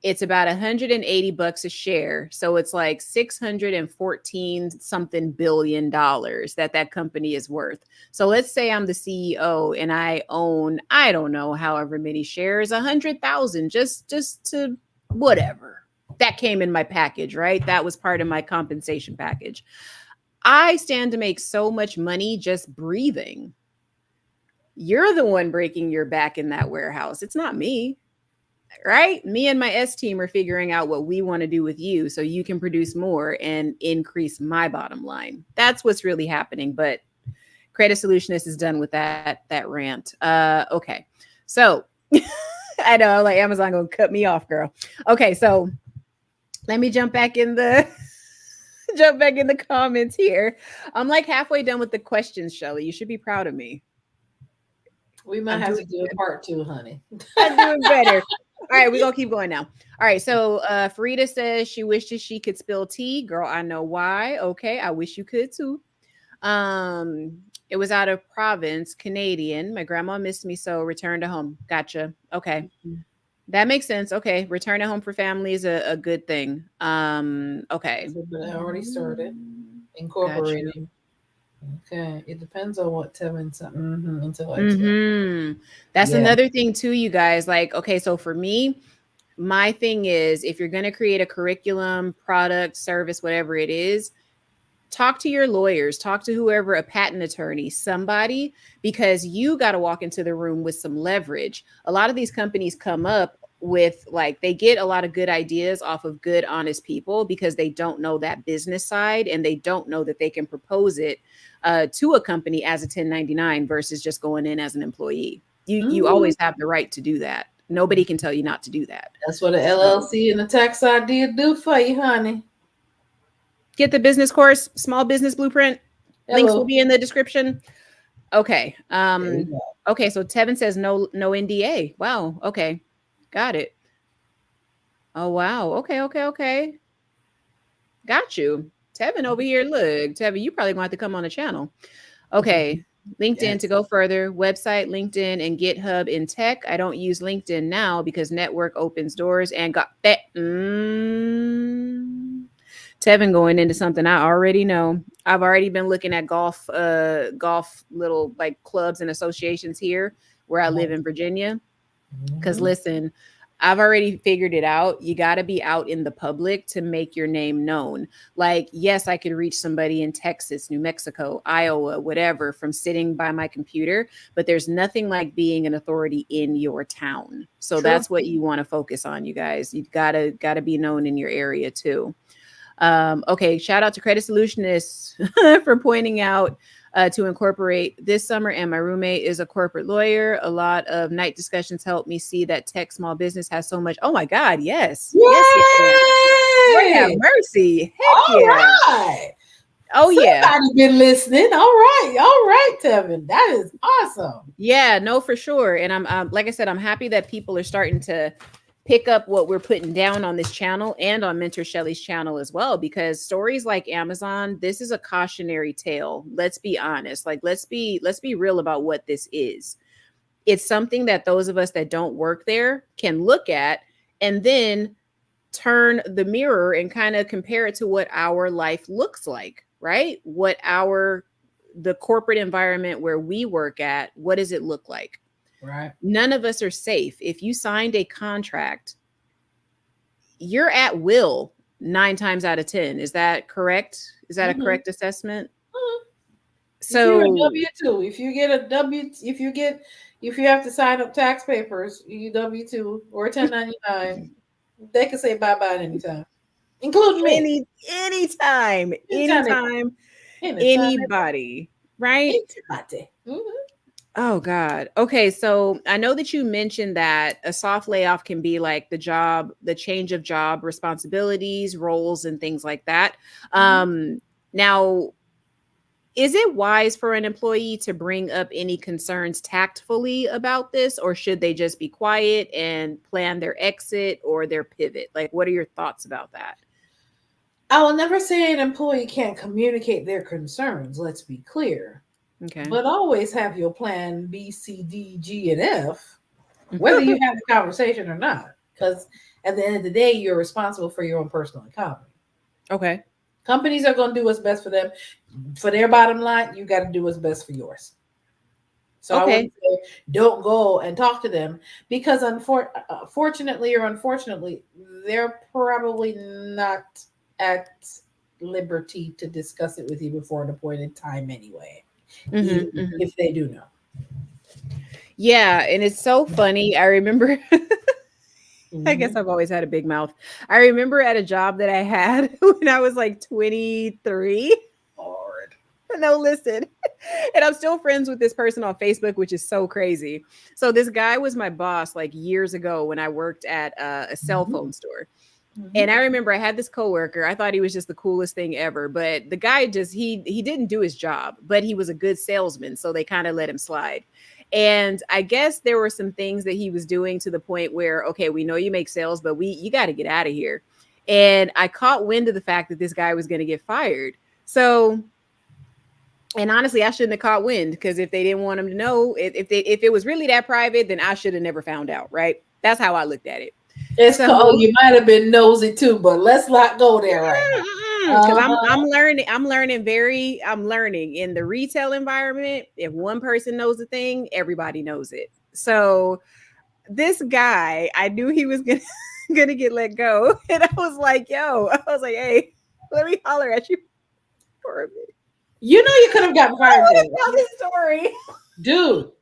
It's about $180 a share. So it's like 614 something $billion that company is worth. So let's say I'm the CEO and I own, I don't know, however many shares, 100,000, just to whatever. That came in my package, right? That was part of my compensation package. I stand to make so much money just breathing. You're the one breaking your back in that warehouse. It's not me. Right? Me and my S team are figuring out what we want to do with you so you can produce more and increase my bottom line. That's what's really happening. But Credit Solutionist is done with that rant. Okay. So I know, like, Amazon gonna cut me off, girl. Okay, so let me jump back in the comments here. I'm like halfway done with the questions, Shelly. You should be proud of me. We might have to do a part 2, honey. I'm doing better. All right, we're going to keep going now. All right, so Farida says she wishes she could spill tea. Girl, I know why. Okay, I wish you could too. It was out of province, Canadian. My grandma missed me, so returned to home. Gotcha. Okay. That makes sense. Okay, return to home for family is a good thing. Okay. But I already started incorporating. Gotcha. Okay, it depends on what Tevin said. That's another thing too, you guys. Like, okay, so for me, my thing is, if you're going to create a curriculum, product, service, whatever it is, talk to your lawyers, talk to whoever, a patent attorney, somebody, because you got to walk into the room with some leverage. A lot of these companies come up with, like, they get a lot of good ideas off of good, honest people because they don't know that business side and they don't know that they can propose it to a company as a 1099 versus just going in as an employee. You always have the right to do that. Nobody can tell you not to do that. That's what an LLC and a tax ID do for you, honey. Get the business course, small business blueprint. Links will be in the description. Okay. Okay. So Tevin says no NDA. Wow. Okay. Got it. Oh, wow. Okay. Got you. Tevin over here. Look, Tevin, you probably gonna have to come on the channel. Okay. LinkedIn to go further. Website, LinkedIn, and GitHub in tech. I don't use LinkedIn now because network opens doors and got that. Tevin going into something I already know. I've already been looking at golf little like clubs and associations here where I live in Virginia. Because Mhm. listen, I've already figured it out. You got to be out in the public to make your name known. Like, yes, I could reach somebody in Texas, New Mexico, Iowa, whatever, from sitting by my computer, but there's nothing like being an authority in your town. So True. that's what you want to focus on, you guys. You gotta be known in your area too. Okay, shout out to Credit Solutionists for pointing out to incorporate this summer. And my roommate is a corporate lawyer. A lot of night discussions help me see that tech small business has so much. Oh my God, yes, yes, yes, yes. Lord have Yay! mercy. Heck All yeah. right. Oh yeah. Somebody been listening. All right, Tevin. That is awesome. Yeah, no, for sure. And I'm like I said, I'm happy that people are starting to pick up what we're putting down on this channel and on Mentor Shelley's channel as well, because stories like Amazon, this is a cautionary tale. Let's be honest. Like let's be real about what this is. It's something that those of us that don't work there can look at and then turn the mirror and kind of compare it to what our life looks like, right? What our the corporate environment where we work at, what does it look like? Right. None of us are safe. If you signed a contract, you're at will 9 times out of 10. Is that correct? Is that a Mhm. correct assessment? Mhm. If you're a So W-2, if you have to sign up tax papers, you W-2 or 1099, they can say bye-bye at any time, including me. anytime, Anytime they want. anytime, Anytime they want. anybody, right? Anybody. Mhm. Oh God. Okay, so I know that you mentioned that a soft layoff can be like the change of job responsibilities, roles, and things like that. Mhm. Now, is it wise for an employee to bring up any concerns tactfully about this, or should they just be quiet and plan their exit or their pivot? Like, what are your thoughts about that? I will never say an employee can't communicate their concerns, let's be clear. Okay. But always have your plan B, C, D, G, and F, whether you have the conversation or not. Because at the end of the day, you're responsible for your own personal economy. Okay. Companies are going to do what's best for them. For their bottom line, you got to do what's best for yours. So I Okay. wouldn't say don't go and talk to them because, fortunately or unfortunately, they're probably not at liberty to discuss it with you before an appointed time anyway, even Hmm, hmm. if they do know. Yeah, and it's so funny. I remember I guess Mhm. I've always had a big mouth. I remember at a job that I had when I was like 23. Lord. No, listen. And I'm still friends with this person on Facebook, which is so crazy. So this guy was my boss like years ago when I worked at a cell Mhm. phone store. And Mhm. I remember I had this coworker. I thought he was just the coolest thing ever, but the guy just he didn't do his job, but he was a good salesman, so they kind of let him slide. And I guess there were some things that he was doing to the point where, okay, we know you make sales, but you got to get out of here. And I caught wind of the fact that this guy was going to get fired. So, and honestly, I shouldn't have caught wind because if they didn't want him to know, if it was really that private, then I should have never found out, right? That's how I looked at it. It's So, cold. You might have been nosy too, but let's not go there right now. because I'm Uh-huh. I'm learning I'm learning in the retail environment. If one person knows a thing, everybody knows it. So this guy, I knew he was gonna gonna get let go, and I was like, hey, let me holler at you for a minute. You know you could have gotten I fired want there, to tell right? this story. Dude,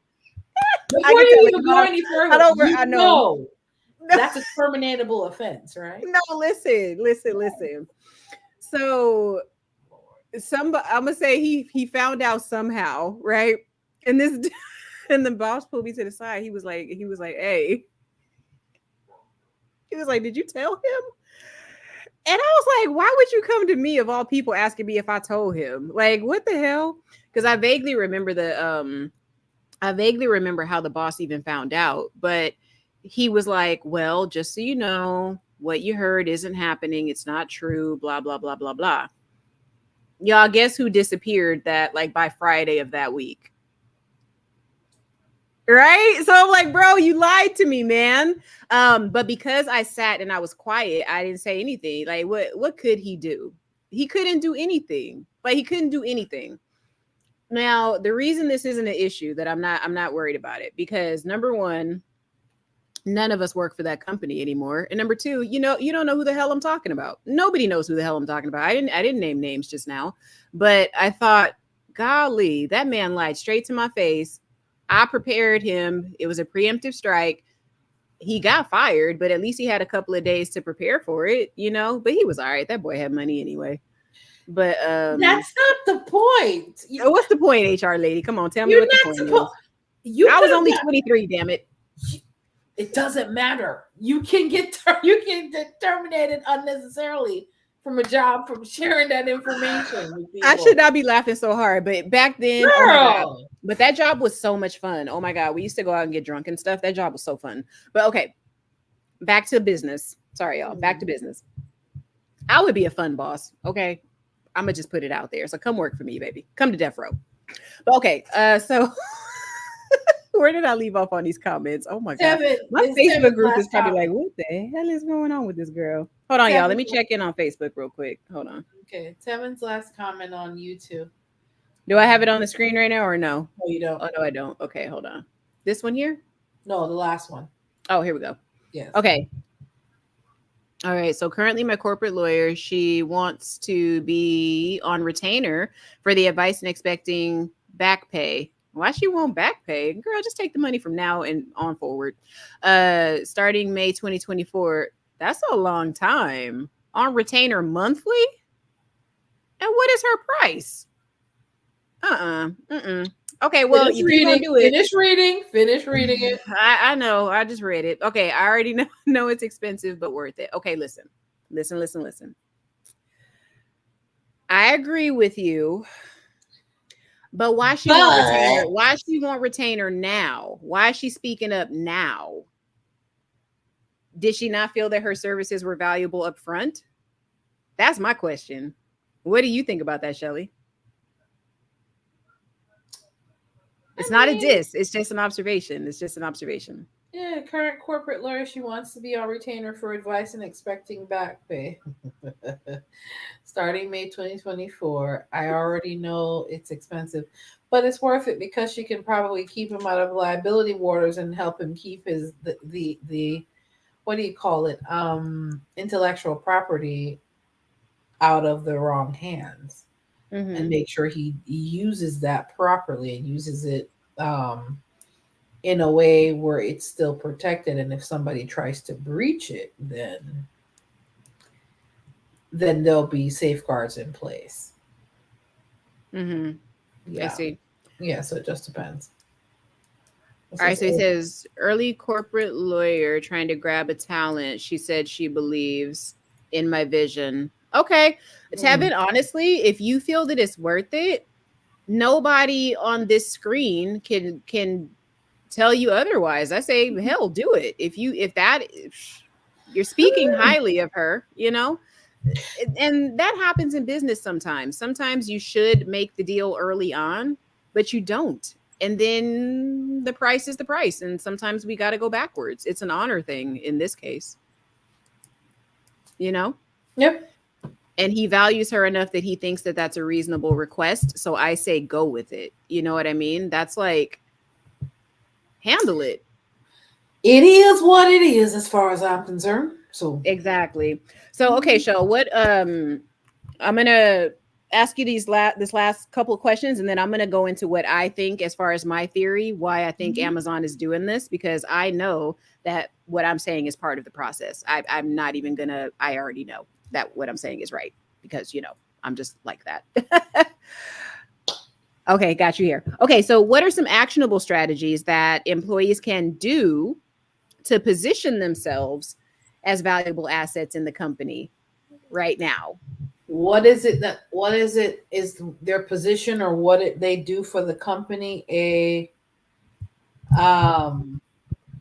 I before can tell you it, even but go any I further, don't. you I know. know No, that's a terminatable offense, right? no, listen. So I'm gonna say he found out somehow, right? And this and the boss pulled me to the side. Hey, he was like, did you tell him? And I was like, why would you come to me of all people asking me if I told him? Like, what the hell? Because I vaguely remember how the boss even found out, but he was like, well, just so you know, what you heard isn't happening. It's not true, blah, blah, blah, blah, blah. Y'all guess who disappeared that like by Friday of that week? Right? So I'm like, bro, you lied to me, man. But because I sat and I was quiet, I didn't say anything. Like, what could he do? He couldn't do anything. Like he couldn't do anything. Now, the reason this isn't an issue that I'm not worried about it because number one, none of us work for that company anymore. And number two, you don't know who the hell I'm talking about. Nobody knows who the hell I'm talking about. I didn't name names just now, but I thought, golly, that man lied straight to my face. I prepared him. It was a preemptive strike. He got fired, but at least he had a couple of days to prepare for it, but he was all right. That boy had money anyway. But That's not the point. what's the point, HR lady? Come on, tell me You're what the not point supposed. is. I was only 23, damn it. It doesn't matter. You can get terminated unnecessarily from a job from sharing that information with people. I should not be laughing so hard, but back then, Girl. oh my God. But that job was so much fun. Oh my God. We used to go out and get drunk and stuff. That job was so fun. But okay, back to business. Sorry, y'all. Back to business. I would be a fun boss. Okay. I'm going to just put it out there. So come work for me, baby. Come to death row. But okay. So where did I leave off on these comments? Oh my God. My Facebook group is probably like, what the hell is going on with this girl? Hold on, y'all. Let me check in on Facebook real quick. Hold on. Okay. Tevin's last comment on YouTube. Do I have it on the screen right now or no? No, you don't. Oh, no, I don't. Okay, hold on. This one here? No, the last one. Oh, here we go. Yes. Okay. All right. So currently my corporate lawyer, she wants to be on retainer for the advice and expecting back pay. Why she want back pay? Girl, just take the money from now and on forward. Starting May 2024. That's a long time. On retainer monthly? And what is her price? Okay, well, if you're gonna do it, finish reading it. I know. I just read it. Okay, I already know it's expensive, but worth it. Okay, listen. I agree with you. But why she want retainer? Why she want retainer now? Why is she speaking up now? Did she not feel that her services were valuable up front? That's my question. What do you think about that, Shelly? It's not a diss. It's just an observation. Yeah, current corporate lawyer. She wants to be on retainer for advice and expecting back pay. Starting May 2024. I already know it's expensive, but it's worth it because she can probably keep him out of liability waters and help him keep his the what do you call it? Intellectual property out of the wrong hands. And make sure he uses that properly and uses it in a way where it's still protected. And if somebody tries to breach it, then there'll be safeguards in place. Yeah. I see. Yeah, so it just depends. All right, so it says early corporate lawyer trying to grab a talent. She said she believes in my vision. Okay. Tevin, honestly, if you feel that it's worth it, nobody on this screen can tell you otherwise. I say, hell, do it. If you're speaking highly of her, and that happens in business sometimes. Sometimes you should make the deal early on, but you don't. And then the price is the price. And sometimes we got to go backwards. It's an honor thing in this case. Yep. And he values her enough that he thinks that that's a reasonable request. So I say, go with it. You know what I mean? That's like, handle it. It is what it is as far as I'm concerned. So exactly. So, okay, Shel, what, I'm going to ask you this last couple of questions, and then I'm going to go into what I think as far as my theory, why I think Amazon is doing this, because I know that what I'm saying is part of the process. I'm not even going to, I already know that what I'm saying is right because, I'm just like that. Okay, got you here. Okay, so what are some actionable strategies that employees can do to position themselves as valuable assets in the company right now? What is it? Is their position or what they do for the company is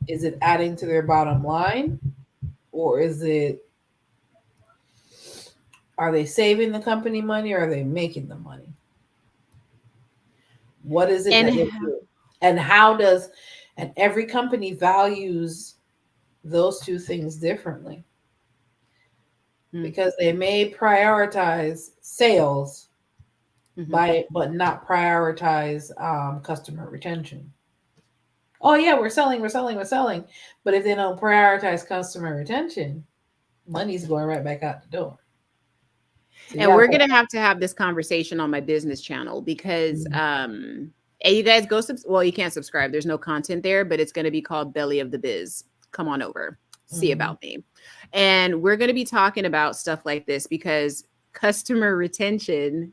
it adding to their bottom line, or are they saving the company money, or are they making the money? What is it that they do? And every company values those two things differently. Mm. because they may prioritize sales Mhm. but not prioritize customer retention. Oh yeah, we're selling. But if they don't prioritize customer retention, money's going right back out the door. So you And gotta we're put. gonna have to have this conversation on my business channel because Mhm. and you guys go well, you can't subscribe. There's no content there, but it's gonna be called Belly of the Biz. Come on over, see Mhm. about me. And we're gonna be talking about stuff like this because customer retention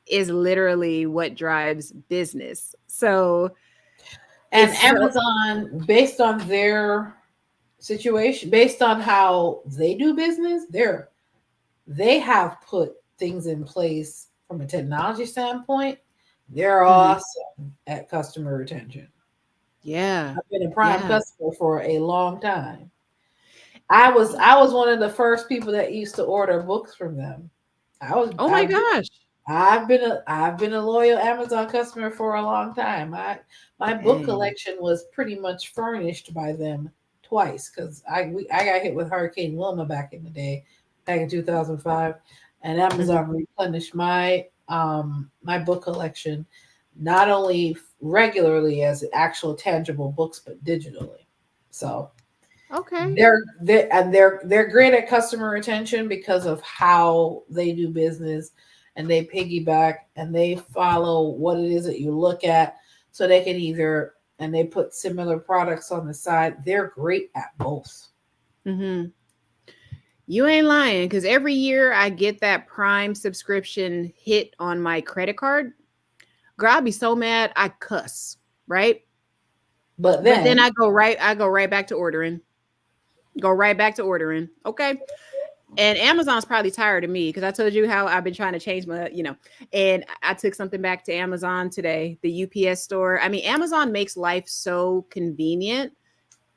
is literally what drives business. So And it's so Amazon, based on their situation, based on how they do business, they have put things in place from a technology standpoint. They're mhm. awesome at customer retention. Yeah. I've been a prime Yeah. customer for a long time. I was one of the first people that used to order books from them. I was Oh my I've been gosh. I've been a loyal Amazon customer for a long time. My book Dang. collection was pretty much furnished by them twice because I got hit with Hurricane Wilma back in the day, back in 2005, and Mhm. Amazon replenished my book collection not only regularly as actual tangible books but digitally. So Okay. they're great at customer retention because of how they do business, and they piggyback and they follow what it is that you look at, so they can either and they put similar products on the side. They're great at both. Mhm. You ain't lying because every year I get that Prime subscription hit on my credit card. Girl, I'll be so mad I cuss, right? But But then then I go right back to ordering. Go right back to ordering. Okay. And Amazon's probably tired of me because I told you how I've been trying to change and I took something back to Amazon today, the UPS store. I mean, Amazon makes life so convenient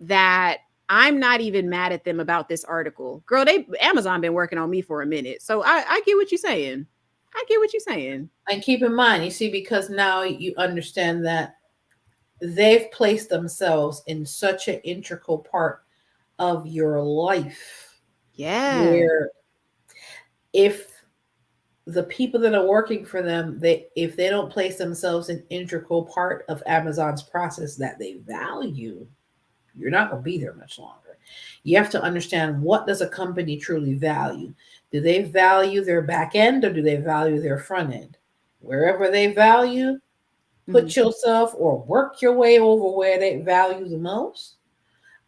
that I'm not even mad at them about this article. Girl, Amazon been working on me for a minute. So I get what you're saying. I get what you're saying. and keep in mind, you see, because now you understand that they've placed themselves in such an integral part of your life, Yeah. where if the people that are working for them, they if they don't place themselves an integral part of Amazon's process that they value, you're not going to be there much longer. You have to understand, what does a company truly value? Do they value their back end, or do they value their front end? Wherever they value, Mhm. put yourself or work your way over where they value the most.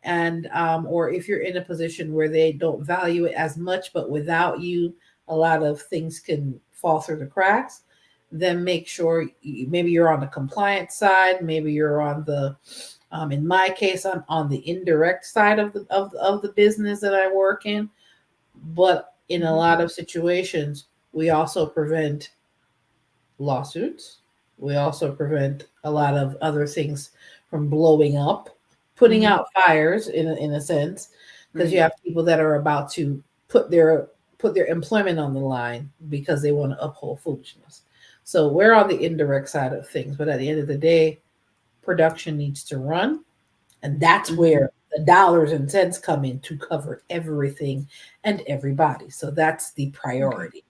And or if you're in a position where they don't value it as much, but without you a lot of things can fall through the cracks, then make sure maybe you're on the compliance side, maybe you're on the in my case, I'm on the indirect side of the business that I work in. But in a Mhm. lot of situations, we also prevent lawsuits. We also prevent a lot of other things from blowing up, putting Mhm. out fires in a sense, because you Right. have people that are about to put their put their employment on the line because they want to uphold foolishness. So we're on the indirect side of things, but at the end of the day, production needs to run, and that's Mhm. where the dollars and cents come in to cover everything and everybody. So that's the Okay. priority.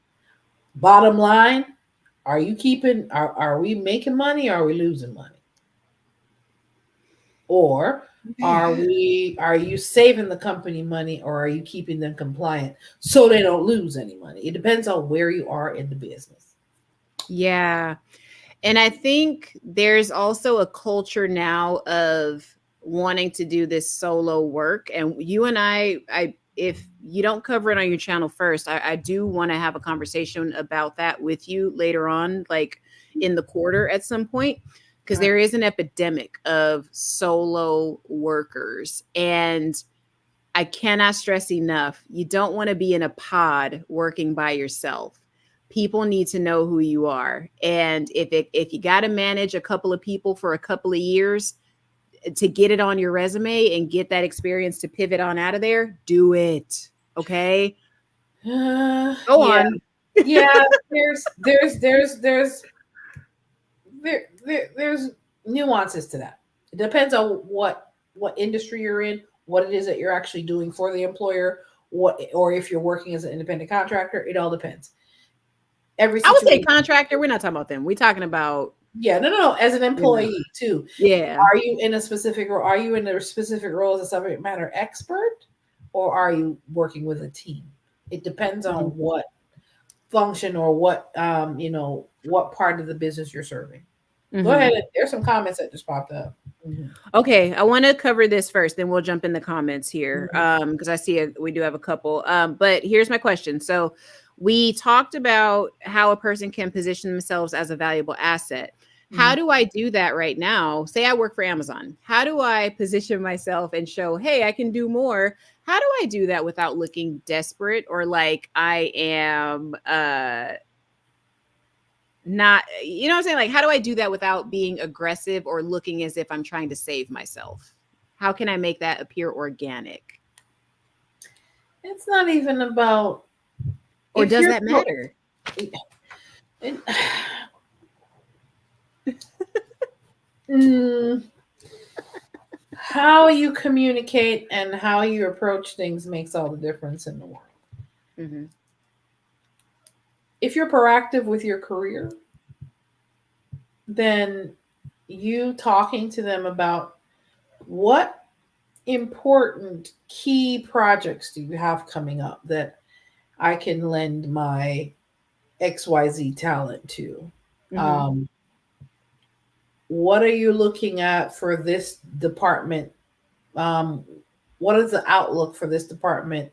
Bottom line, are we making money, or are we losing money? Or Okay. are you saving the company money, or are you keeping them compliant so they don't lose any money? It depends on where you are in the business. Yeah. And I think there's also a culture now of wanting to do this solo work. And you and I if you don't cover it on your channel first, I do want to have a conversation about that with you later on, like in the quarter at some point, because Right. there is an epidemic of solo workers. And I cannot stress enough, you don't want to be in a pod working by yourself. People need to know who you are. And if you got to manage a couple of people for a couple of years to get it on your resume and get that experience to pivot on out of there, do it. Okay? Go Yeah, on. yeah. There's nuances to that. It depends on what industry you're in, what it is that you're actually doing for the employer, what, or if you're working as an independent contractor, it all depends. Every I would say situation. contractor. We're not talking about them. We're talking about, Yeah, no. As an you know, employee too, yeah. are you in a specific role? Are you in a specific role as a subject matter expert, or are you working with a team? It depends on Mhm. what function or what what part of the business you're serving. Go ahead. Mhm. There's some comments that just popped up. Mhm. Okay, I want to cover this first, then we'll jump in the comments here. Mhm. Because I see we do have a couple. But here's my question. So we talked about how a person can position themselves as a valuable asset. How Mhm. do I do that right now? Say I work for Amazon. How do I position myself and show, hey, I can do more? How do I do that without looking desperate or like I am not, you know what I'm saying? Like, how do I do that without being aggressive or looking as if I'm trying to save myself? How can I make that appear organic? It's not even about Or if does you're that matter? it, mm, how you communicate and how you approach things makes all the difference in the world. Hmm. If you're proactive with your career, then you talking to them about what important key projects do you have coming up that I can lend my XYZ talent to. Hmm. Um, what are you looking at for this department? Um, what is the outlook for this department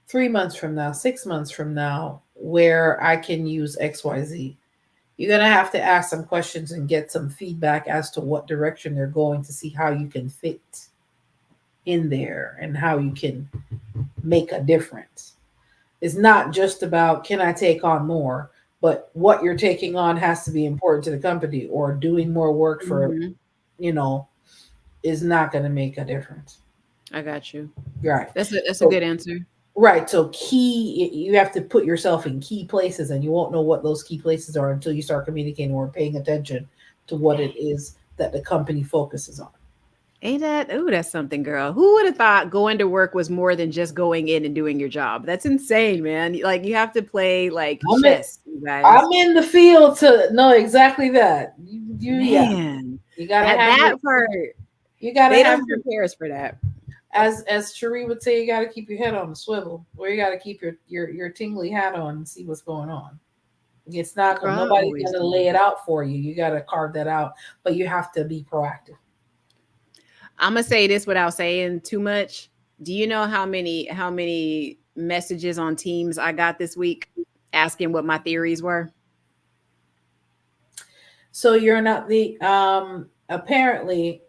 3 months from now, 6 months from now, where I can use XYZ? You're going to have to ask some questions and get some feedback as to what direction they're going to see how you can fit in there and how you can make a difference. It's not just about can I take on more, but what you're taking on has to be important to the company, or doing more work for, Hmm. you know, is not going to make a difference. I got you. Right. That's a So good answer. right. So you have to put yourself in key places, and you won't know what those key places are until you start communicating or paying attention to what it is that the company focuses on. Ain't that? Oh, that's something, girl. Who would have thought going to work was more than just going in and doing your job? That's insane, man. Like you have to play like I'm in, chess, you guys. I'm in the field to know exactly that. Yeah, Man, you gotta that have your, that part you gotta they have don't your, prepare us for that. as Cherie would say, you gotta keep your head on the swivel, or you gotta keep your tingly hat on and see what's going on. It's not Girl, I nobody's always gonna do. lay it out for you. You gotta carve that out, but you have to be proactive. I'm gonna say this without saying too much. Do you know how many messages on Teams I got this week asking what my theories were? So you're not the apparently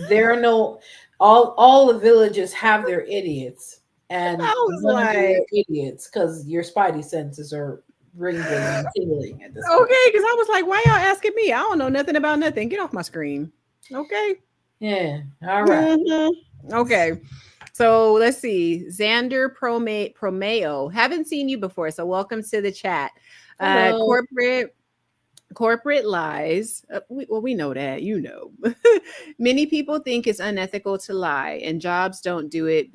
there are no all the villages have their idiots, and I was none of you like, are idiots because your spidey senses are tingling and tingling at this point. okay, because I was like, why y'all asking me? I don't know nothing about nothing. Get off my screen. Okay. Yeah. All right. Mhm. Okay. So let's see. Xander Promeo. Haven't seen you before, so welcome to the chat. Uh, Hello. corporate corporate lies. We know that, you know. Many people think it's unethical to lie, and jobs don't do it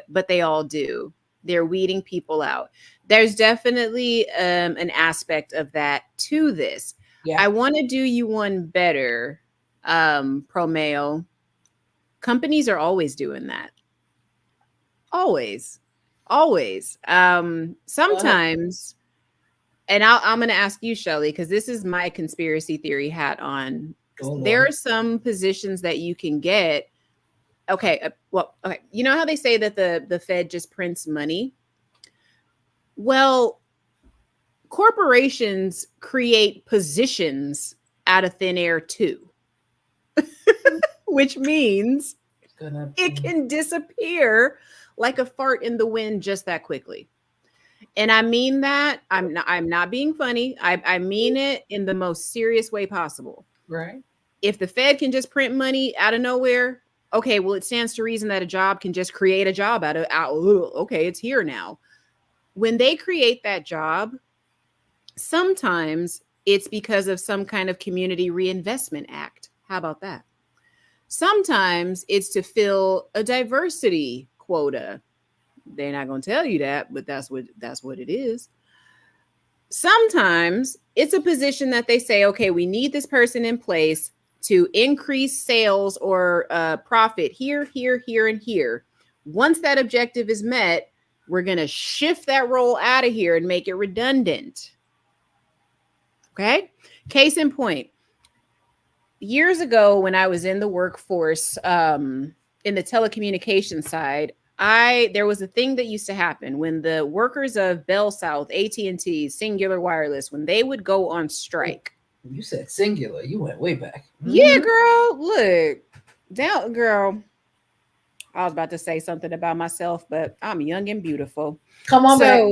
but they all do. They're weeding people out. There's definitely an aspect of that to this. Yeah. I want to do you one better, Promeo. Companies are always doing that. Always. Always. Go ahead. Sometimes, and I'm going to ask you, Shelly, because this is my conspiracy theory hat on. Oh There Lord. are some positions that you can get. Okay, well, okay. You know how they say that the Fed just prints money? Well, corporations create positions out of thin air too, which means Gonna it can disappear like a fart in the wind just that quickly. And I mean that. I'm not being funny. I mean it in the most serious way possible. right. If the Fed can just print money out of nowhere, okay, well, it stands to reason that a job can just create a job okay, it's here now. When they create that job, sometimes it's because of some kind of community reinvestment act. How about that? Sometimes it's to fill a diversity quota. They're not going to tell you that, but that's what it is. Sometimes it's a position that they say, okay, we need this person in place to increase sales or profit here, here, here, and here. Once that objective is met, we're going to shift that role out of here and make it redundant. Okay. Case in point, years ago when I was in the workforce, in the telecommunication side, there was a thing that used to happen when the workers of Bell South, AT&T, Singular Wireless, when they would go on strike. You said singular. You went way back. Yeah, girl. Look, down, girl. I was about to say something about myself, but I'm young and beautiful. Come on back.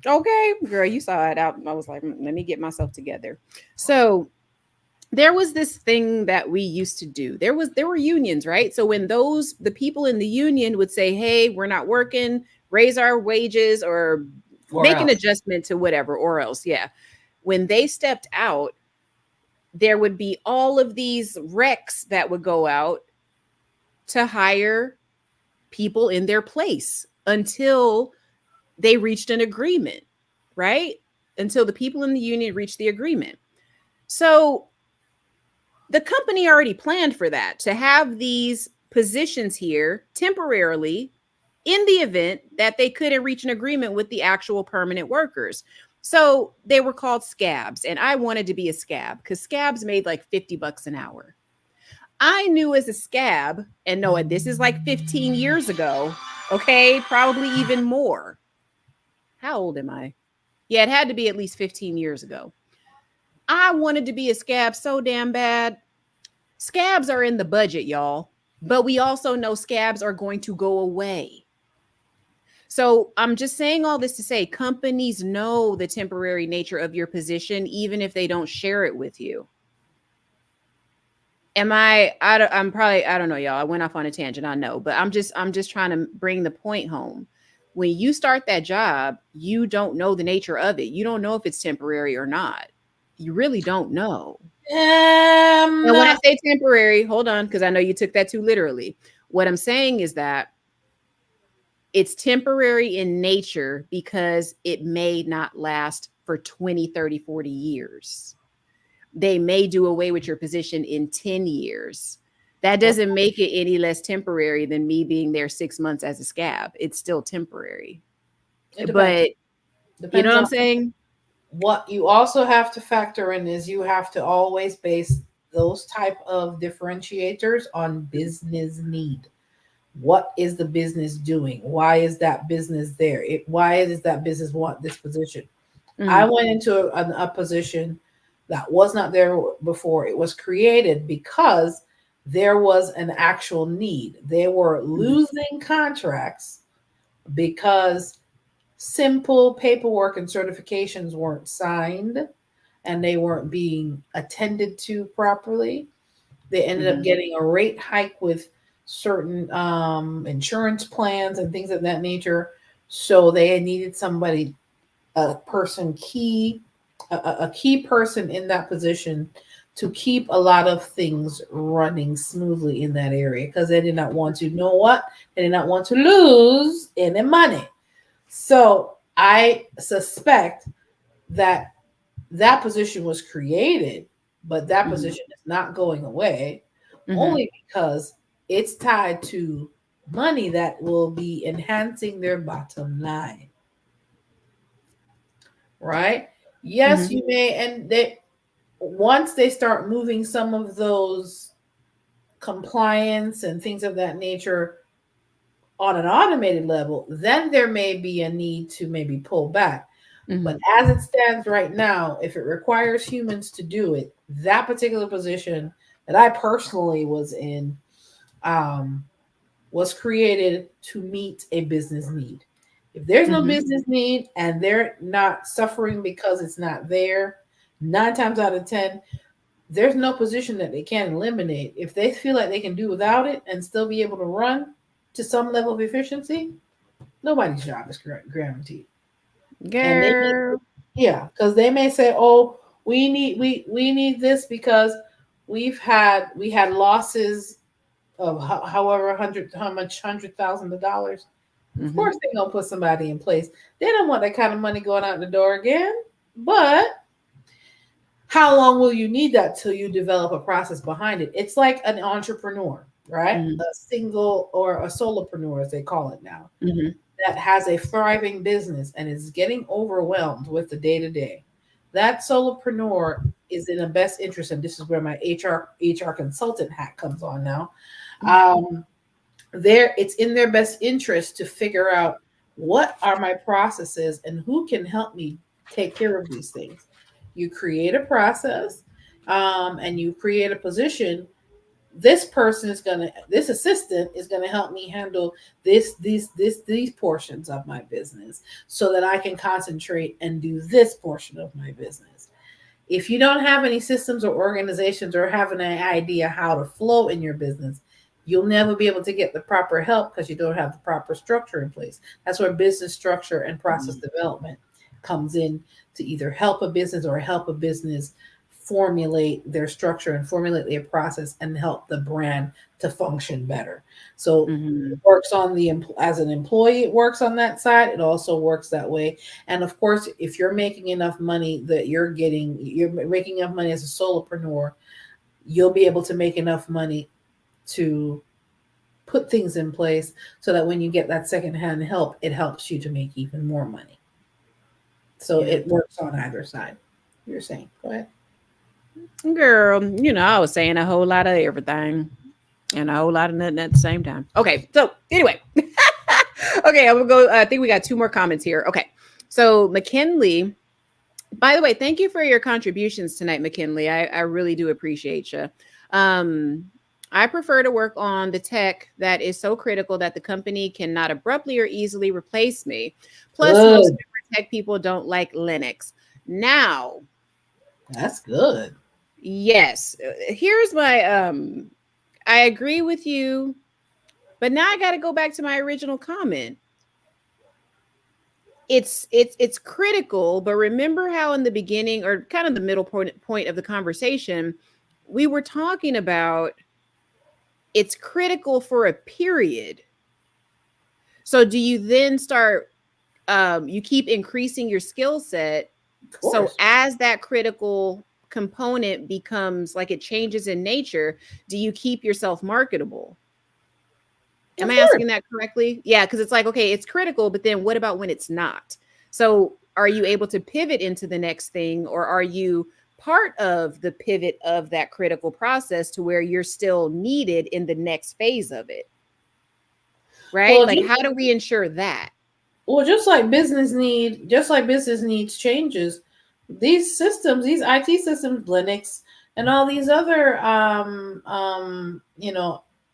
Okay, girl, you saw it out. I was like, let me get myself together. So there was this thing that we used to do. There were unions, right? So when the people in the union would say, hey, we're not working, raise our wages or make an adjustment to whatever, or else. Yeah. When they stepped out, there would be all of these recs that would go out to hire people in their place until they reached an agreement, right? Until the people in the union reached the agreement. So the company already planned for that, to have these positions here temporarily in the event that they couldn't reach an agreement with the actual permanent workers. So they were called scabs, and I wanted to be a scab because scabs made like $50 an hour. I knew as a scab, and no, this is like 15 years ago, okay, probably even more. How old am I? Yeah, it had to be at least 15 years ago. I wanted to be a scab so damn bad. Scabs are in the budget, y'all, but we also know scabs are going to go away. So I'm just saying all this to say companies know the temporary nature of your position, even if they don't share it with you. I'm probably, I don't know, y'all. I went off on a tangent, I know, but I'm just trying to bring the point home. When you start that job, you don't know the nature of it. You don't know if it's temporary or not. You really don't know. And when I say temporary, hold on, because I know you took that too literally. What I'm saying is that it's temporary in nature because it may not last for 20, 30, 40 years. They may do away with your position in 10 years. That doesn't make it any less temporary than me being there 6 months as a scab. It's still temporary. But you know what I'm saying? What you also have to factor in is you have to always base those type of differentiators on business need. What is the business doing? Why is that business there? Why does that business want this position? Mm-hmm. I went into a position that was not there before. It was created because there was an actual need. They were losing contracts because simple paperwork and certifications weren't signed and they weren't being attended to properly. They ended up getting a rate hike with certain insurance plans and things of that nature. So they needed somebody, a key person in that position to keep a lot of things running smoothly in that area because they did not want to, they did not want to lose any money. So I suspect that position was created, but that position is not going away only because it's tied to money that will be enhancing their bottom line. Right? Yes, you may. And once they start moving some of those compliance and things of that nature on an automated level, then there may be a need to maybe pull back. But as it stands right now, if it requires humans to do it, that particular position that I personally was in was created to meet a business need. If there's no business need and they're not suffering because it's not there, 9 times out of 10, there's no position that they can't eliminate. If they feel like they can do without it and still be able to run to some level of efficiency, nobody's job is guaranteed. Girl. Because they may say, "Oh, we need this because we had losses of how much $100,000." Of course, they're gonna put somebody in place. They don't want that kind of money going out the door again. But how long will you need that till you develop a process behind it? It's like an entrepreneur, right? Mm-hmm. A single or a solopreneur, as they call it now, Mm-hmm. that has a thriving business and is getting overwhelmed with the day to day. That solopreneur is in the best interest, and this is where my HR consultant hat comes on now. Um, it's in their best interest to figure out what are my processes and who can help me take care of these things. You create a process, and you create a position. This assistant is gonna help me handle these portions of my business so that I can concentrate and do this portion of my business. If you don't have any systems or organizations or have an idea how to flow in your business, you'll never be able to get the proper help because you don't have the proper structure in place. That's where business structure and process development comes in to either help a business or help a business formulate their structure and formulate their process and help the brand to function better. So Mm-hmm. it works on as an employee, it works on that side. It also works that way. And of course, if you're making enough money that you're making enough money as a solopreneur, you'll be able to make enough money to put things in place so that when you get that secondhand help, it helps you to make even more money. So Yeah. it works on either side. You're saying, go ahead. Girl, I was saying a whole lot of everything and a whole lot of nothing at the same time. Okay, so anyway. Okay, I'm gonna go. I think we got two more comments here. Okay, so McKinley, by the way, thank you for your contributions tonight, McKinley. I really do appreciate you. Um, I prefer to work on the tech that is so critical that the company cannot abruptly or easily replace me. Plus, most Good. tech people don't like Linux. Now, That's good. yes, here's my I agree with you, but now I got to go back to my original comment. It's critical, but remember how in the beginning or kind of the middle point of the conversation, we were talking about it's critical for a period. So do you then start you keep increasing your skill set, Of so course. as that critical component becomes like it changes in nature, do you keep yourself marketable? Am Of I course. asking that correctly? Yeah, because it's like, okay, it's critical, but then what about when it's not? So are you able to pivot into the next thing, or are you part of the pivot of that critical process to where you're still needed in the next phase of it? Right? Well, Like, just, how do we ensure that? just like business needs changes, these systems, these IT systems, Linux, and all these other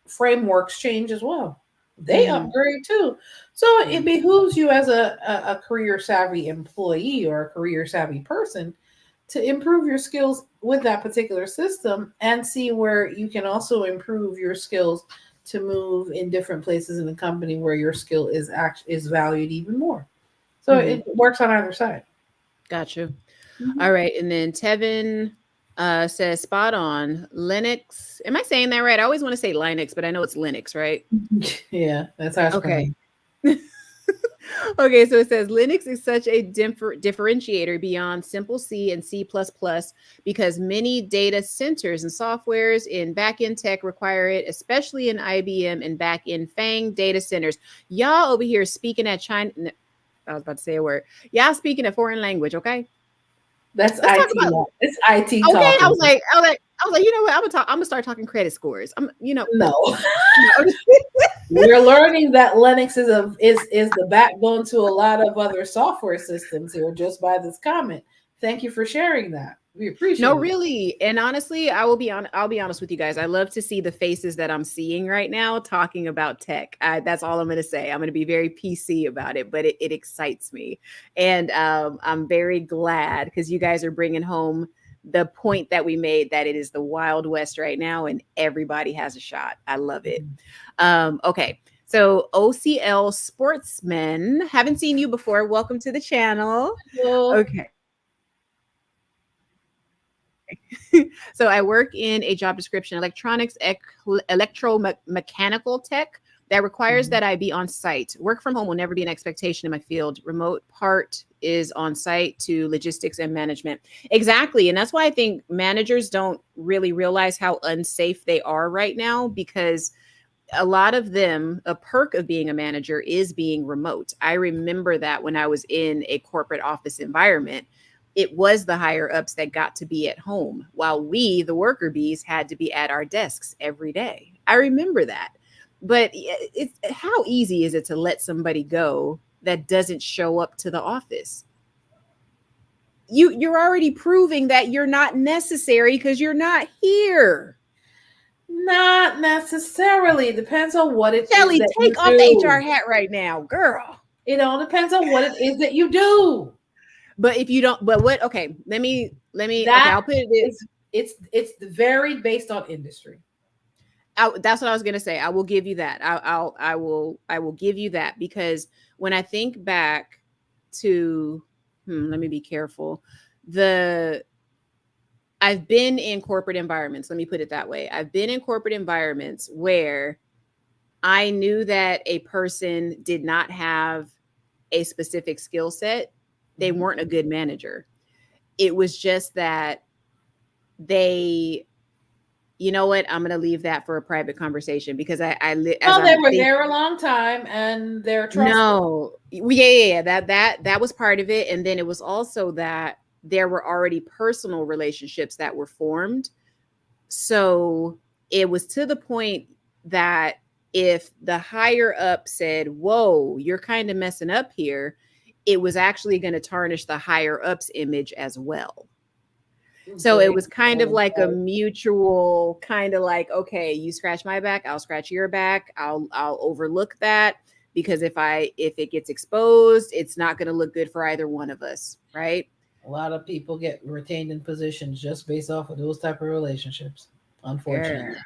frameworks change as well. They Mm-hmm. upgrade too. So Yeah. it behooves you as a career savvy employee or a career savvy person to improve your skills with that particular system and see where you can also improve your skills to move in different places in the company where your skill is valued even more. So Mm-hmm. it works on either side. Got you. Mhm. All right. And then Tevin says spot on. Linux. Am I saying that right? I always want to say Linux, but I know it's Linux, right? Yeah, that's how it's Okay. pronounced. Okay, so it says Linux is such a differentiator beyond simple C and C++ because many data centers and softwares in backend tech require it, especially in IBM and backend FANG data centers. Y'all over here speaking at China. I was about to say a word. Y'all speaking a foreign language, okay? That's Let's talk IT. about. It's IT Okay, I talking. was like, you know what? I'm gonna start talking credit scores. No. No. We're learning that Linux is the backbone to a lot of other software systems here just by this comment. Thank you for sharing that. We No, appreciate it. really. And honestly, I'll be honest with you guys. I love to see the faces that I'm seeing right now talking about tech. That's all I'm going to say. I'm going to be very PC about it, but it excites me. And I'm very glad because you guys are bringing home the point that we made that it is the Wild West right now and everybody has a shot. I love it. Okay. So OCL Sportsman, haven't seen you before. Welcome to the channel. Well, Okay. So I work in a job description, electronics, electromechanical tech, that requires that I be on site. Work from home will never be an expectation in my field. Remote part is on site to logistics and management. Exactly. And that's why I think managers don't really realize how unsafe they are right now, because a lot of them, a perk of being a manager is being remote. I remember that when I was in a corporate office environment, it was the higher ups that got to be at home while we, the worker bees, had to be at our desks every day. I remember that. But it's how easy is it to let somebody go that doesn't show up to the office? You're already proving that you're not necessary because you're not here. Not necessarily. It depends on what it is Shelly, that you take off the do. HR hat right now, girl. It all depends on what it is that you do. But if you don't, but what? Okay, okay, That I'll put it. it's varied based on industry. That's what I was gonna say. I will give you that. I will give you that, because when I think back to, let me be careful. I've been in corporate environments. Let me put it that way. I've been in corporate environments where I knew that a person did not have a specific skill set. They weren't a good manager. It was just that they, you know what? I'm going to leave that for a private conversation, because Well, they were there a long time and they're trusted. No, yeah. That was part of it. And then it was also that there were already personal relationships that were formed. So it was to the point that if the higher up said, whoa, you're kind of messing up here, it was actually going to tarnish the higher up's image as well. So it was kind of like a mutual kind of like, okay, you scratch my back, I'll scratch your back. I'll overlook that, because if it gets exposed, it's not going to look good for either one of us, right? A lot of people get retained in positions just based off of those type of relationships, unfortunately.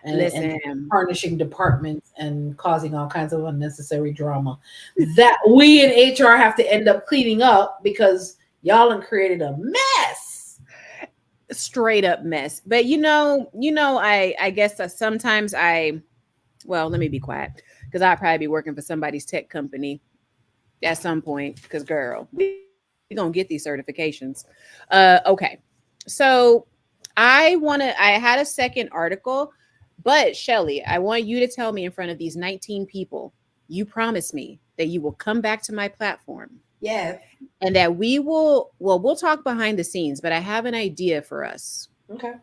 And tarnishing departments and causing all kinds of unnecessary drama that we in HR have to end up cleaning up, because y'all have created a mess. Straight up mess. But I guess that sometimes well, let me be quiet, because I'll probably be working for somebody's tech company at some point, because girl, we're gonna get these certifications. Okay. So I had a second article, but Shelly, I want you to tell me in front of these 19 people, you promise me that you will come back to my platform. Yes. And that we'll talk behind the scenes, but I have an idea for us. Okay.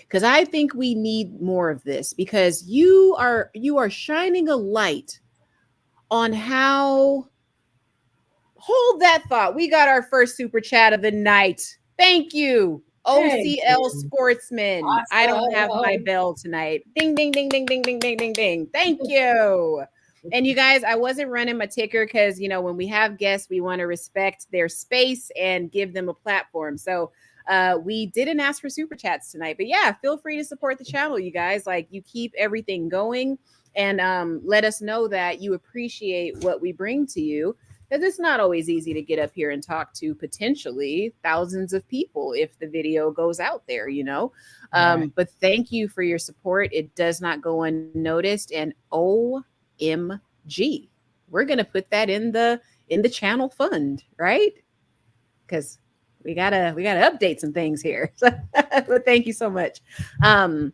Because I think we need more of this, because you are shining a light on how. Hold that thought. We got our first super chat of the night. Thank you. OCL Sportsman. Awesome. I don't have my bell tonight. Ding, ding, ding, ding, ding, ding, ding, ding, ding. Thank you. And you guys, I wasn't running my ticker because, when we have guests, we want to respect their space and give them a platform. So we didn't ask for super chats tonight. But yeah, feel free to support the channel, you guys. Like, you keep everything going, and let us know that you appreciate what we bring to you. Because it's not always easy to get up here and talk to potentially thousands of people if the video goes out there, Right. But thank you for your support. It does not go unnoticed. And OMG, we're going to put that in the channel fund, right? Because we gotta update some things here. But thank you so much. But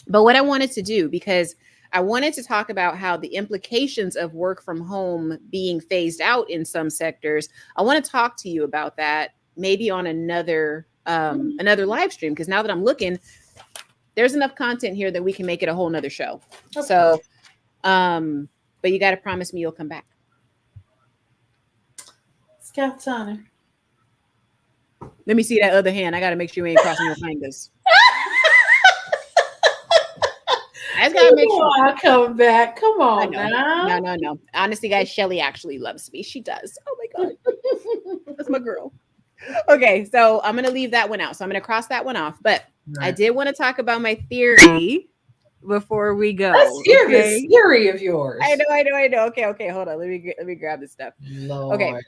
what I wanted to do, because I wanted to talk about how the implications of work from home being phased out in some sectors. I want to talk to you about that maybe on another live stream, because now that I'm looking, there's enough content here that we can make it a whole nother show. Okay. So, but you got to promise me you'll come back. Scout's honor. Let me see that other hand. I got to make sure you ain't crossing your fingers. I just gotta make sure I come back. Come on now. No. Honestly, guys, Shelly actually loves me. She does. Oh my God. That's my girl. Okay, so I'm gonna leave that one out. So I'm gonna cross that one off. But right. I did want to talk about my theory before we go. Let's hear this theory of yours. I know. Okay. Hold on. Let me grab this stuff. Lord.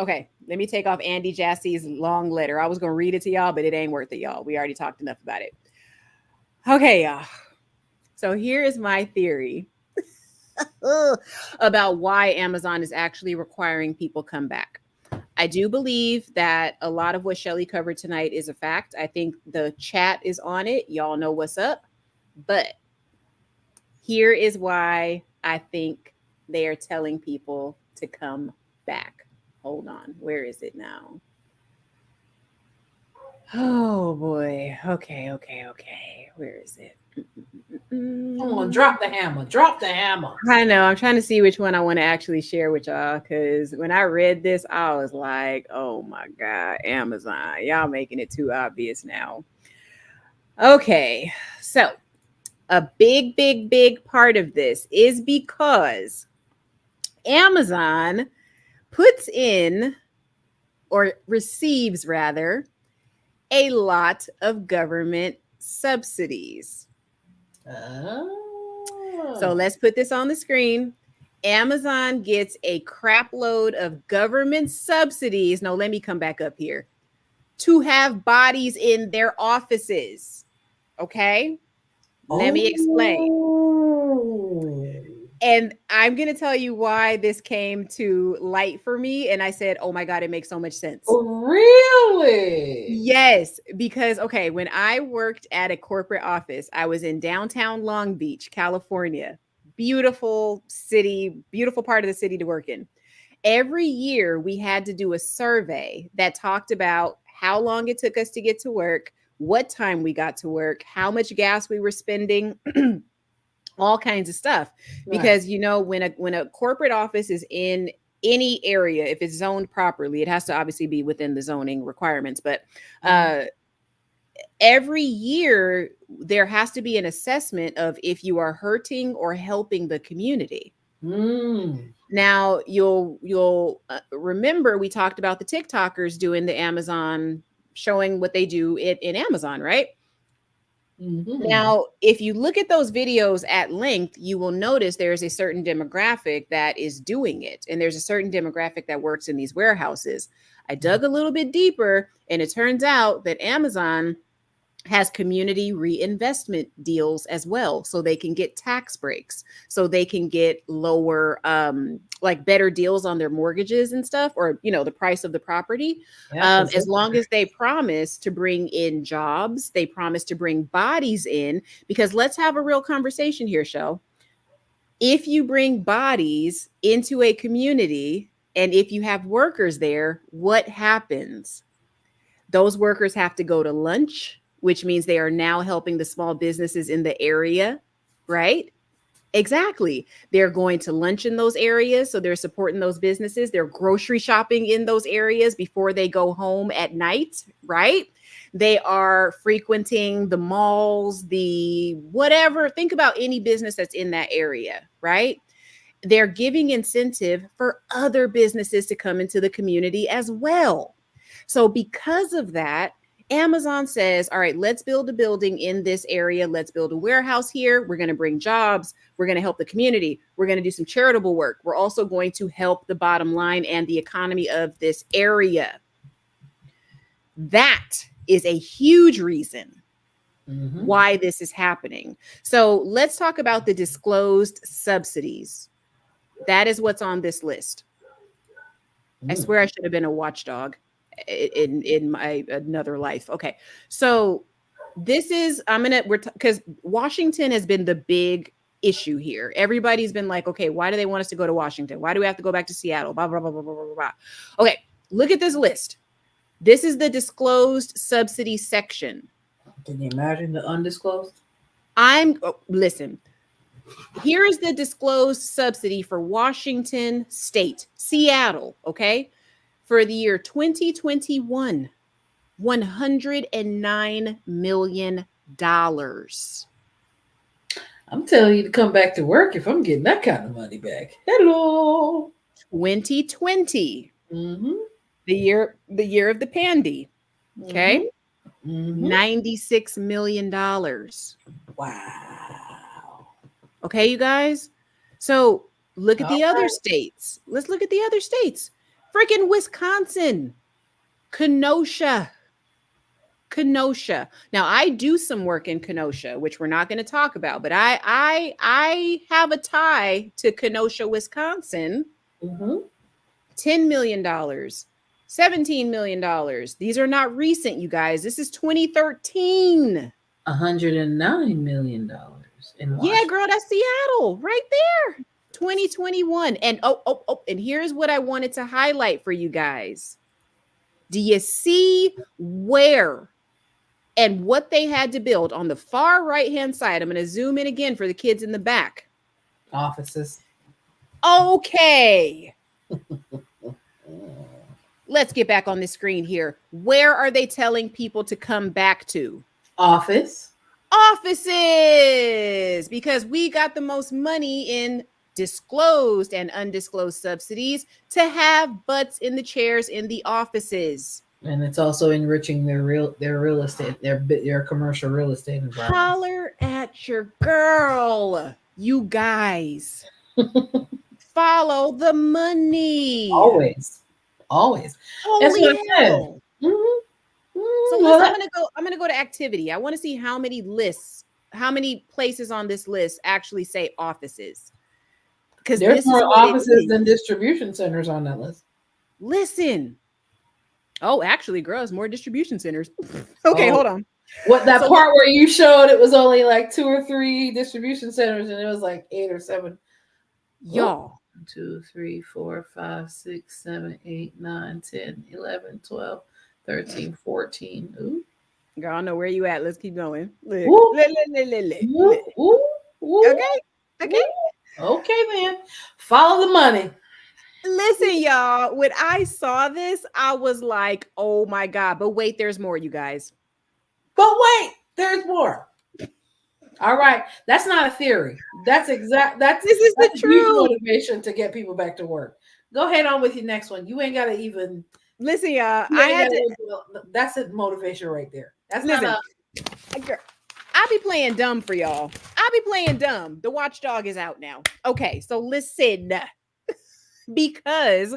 Okay. Let me take off Andy Jassy's long letter. I was gonna read it to y'all, but it ain't worth it, y'all. We already talked enough about it. Okay, y'all. So here is my theory about why Amazon is actually requiring people come back. I do believe that a lot of what Shelly covered tonight is a fact. I think the chat is on it. Y'all know what's up. But here is why I think they are telling people to come back. Hold on. Where is it now? Oh boy. Okay. Where is it? Come on, drop the hammer. Drop the hammer. I know. I'm trying to see which one I want to actually share with y'all because when I read this, I was like, oh my God, Amazon, y'all making it too obvious now. Okay. So, a big part of this is because Amazon puts in or receives rather a lot of government subsidies. So let's put this on the screen. Amazon gets a crap load of government subsidies. No, let me come back up here to have bodies in their offices. Okay. Let me explain. And I'm going to tell you why this came to light for me. And I said, oh my God, it makes so much sense. Really? Yes, because, okay, when I worked at a corporate office, I was in downtown Long Beach, California. Beautiful city, beautiful part of the city to work in. Every year we had to do a survey that talked about how long it took us to get to work, what time we got to work, how much gas we were spending, all kinds of stuff. Because you know, when a corporate office is in any area, if it's zoned properly, it has to obviously be within the zoning requirements. But every year there has to be an assessment of if you are hurting or helping the community. Now you'll remember we talked about the TikTokers doing the Amazon, showing what they do in Amazon, right? Now, if you look at those videos at length, you will notice there's a certain demographic that is doing it. And there's a certain demographic that works in these warehouses. I dug a little bit deeper, and it turns out that Amazon has community reinvestment deals as well. So they can get tax breaks, so they can get lower, like better deals on their mortgages and stuff, or, you know, the price of the property. As long as they promise to bring in jobs, they promise to bring bodies in, because let's have a real conversation here, Shell. If you bring bodies into a community and if you have workers there, what happens? Those workers have to go to lunch, which means they are now helping the small businesses in the area, right? Exactly. They're going to lunch in those areas, so they're supporting those businesses. They're grocery shopping in those areas before they go home at night, right? They are frequenting the malls, the whatever. Think about any business that's in that area, right? They're giving incentive for other businesses to come into the community as well. So because of that, Amazon says, all right, let's build a building in this area. Let's build a warehouse here. We're going to bring jobs. We're going to help the community. We're going to do some charitable work. We're also going to help the bottom line and the economy of this area. That is a huge reason why this is happening. So let's talk about the disclosed subsidies. That is what's on this list. I swear I should have been a watchdog in my another life. Okay. So this is, because Washington has been the big issue here. Everybody's been like, okay, why do they want us to go to Washington? Why do we have to go back to Seattle? Blah, blah, blah, blah, blah, blah, blah. Okay. Look at this list. This is the disclosed subsidy section. Can you imagine the undisclosed? Listen, here is the disclosed subsidy for Washington State, Seattle, okay? For the year 2021, $109 million. I'm telling you to come back to work if I'm getting that kind of money back. Hello. 2020, the year of the pandy, okay? $96 million. Wow. Okay, you guys? So look at the other states. Let's look at the other states. Freaking Wisconsin, Kenosha, Kenosha. Now I do some work in Kenosha, which we're not going to talk about, but I have a tie to Kenosha, Wisconsin. Mm-hmm. $10 million, $17 million. These are not recent, you guys. This is 2013. $109 million in Yeah, Washington. girl, that's Seattle right there. 2021. And and here's what I wanted to highlight for you guys. Do you see where and what they had to build on the far right-hand side? I'm going to zoom in again for the kids in the back. Offices. Okay. Let's get back on the screen here. Where are they telling people to come back to? Offices, because we got the most money in disclosed and undisclosed subsidies to have butts in the chairs in the offices. And it's also enriching their real estate, their commercial real estate environment. Holler at your girl, you guys. Follow the money. Always. Holy That's what I said. Mm-hmm. So I'm gonna go to activity. I want to see how many places on this list actually say offices. Because there's more offices than distribution centers on that list. Listen. Oh, actually, girls, more distribution centers. Okay, hold on. What that part where you showed it was only like 2 or 3 distribution centers, and it was like 8 or 7. Y'all. 1, 2, 3, 4, 5, 6, 7, 8, 9, 10, 11, 12, 13, 14. Ooh. Girl, I know where you at. Let's keep going. Okay. Okay, then. Follow the money. Listen, y'all. When I saw this, I was like, oh my God. But wait, there's more, you guys. But wait, there's more. All right. That's not a theory. This is the truth. Motivation to get people back to work. Go ahead on with your next one. You ain't got to even. Listen, y'all. That's a motivation right there. That's I be playing dumb for y'all. I be playing dumb. The watchdog is out now. Okay, so listen. Because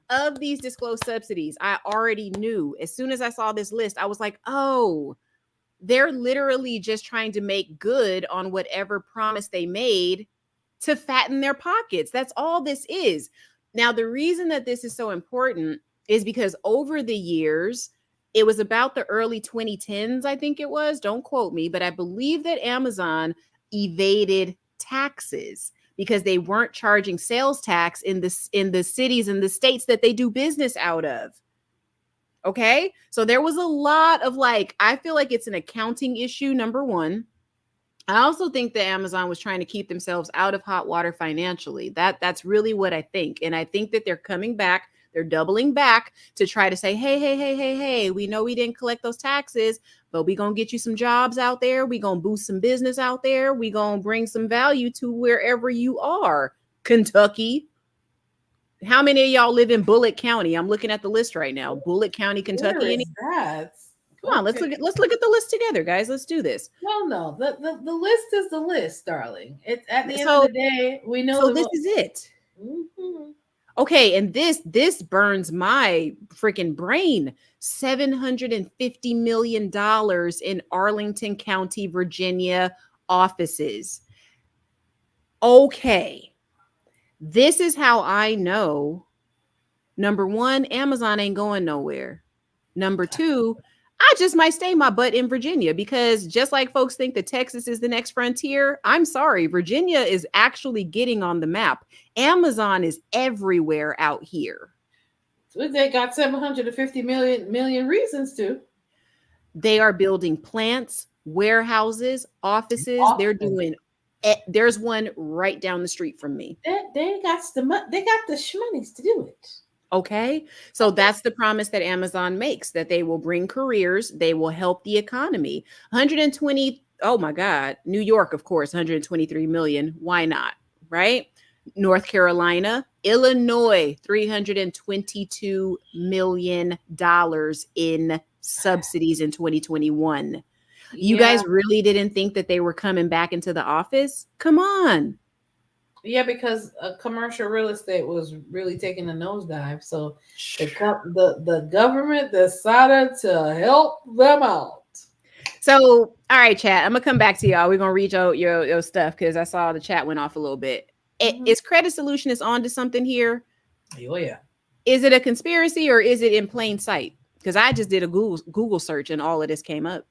of these disclosed subsidies, I already knew as soon as I saw this list, I was like, oh, they're literally just trying to make good on whatever promise they made to fatten their pockets. That's all this is. Now, the reason that this is so important is because over the years, it was about the early 2010s, I think it was. Don't quote me, but I believe that Amazon evaded taxes because they weren't charging sales tax in the cities and the states that they do business out of. Okay, so there was a lot of I feel like it's an accounting issue, number one. I also think that Amazon was trying to keep themselves out of hot water financially. That's really what I think. And I think that they're coming back. They're doubling back to try to say, hey, we know we didn't collect those taxes, but we're going to get you some jobs out there. We're going to boost some business out there. We're going to bring some value to wherever you are. Kentucky. How many of y'all live in Bullitt County? I'm looking at the list right now. Bullitt County, Kentucky. Where is that? Come on, let's look at the list together, guys. Let's do this. No. The list is the list, darling. It's at the end of the day, we know. So this is it. Mm-hmm. Okay, and this burns my freaking brain. $750 million in Arlington County, Virginia offices. Okay. This is how I know, number one, Amazon ain't going nowhere. Number two, I just might stay my butt in Virginia because just like folks think that Texas is the next frontier, I'm sorry, Virginia is actually getting on the map. Amazon is everywhere out here. So they got 750 million reasons to. They are building plants, warehouses, offices. They're doing. There's one right down the street from me. They got the shmoneys to do it. Okay. So that's the promise that Amazon makes, that they will bring careers. They will help the economy. 120. Oh my God. New York, of course, 123 million. Why not? Right. North Carolina, Illinois, $322 million in subsidies in 2021. You guys really didn't think that they were coming back into the office? Come on. Yeah, because commercial real estate was really taking a nosedive. So the government decided to help them out. So, all right, chat. I'm gonna come back to y'all. We're gonna read your stuff because I saw the chat went off a little bit. Mhm. Is Credit Solution on to something here? Oh yeah. Is it a conspiracy or is it in plain sight? Because I just did a Google search and all of this came up.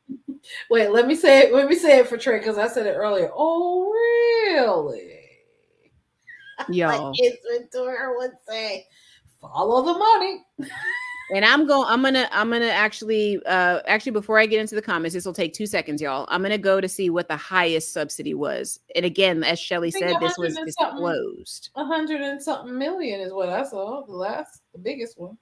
Wait, let me say it. Let me say it for Trey because I said it earlier. Oh really? Like Y'all. Ace Ventura would say, follow the money. And I'm gonna actually before I get into the comments, this will take 2 seconds, y'all. I'm gonna go to see what the highest subsidy was. And again, as Shelly I think said, a this hundred was and something, disclosed. 100 and something million is what I saw. The biggest one.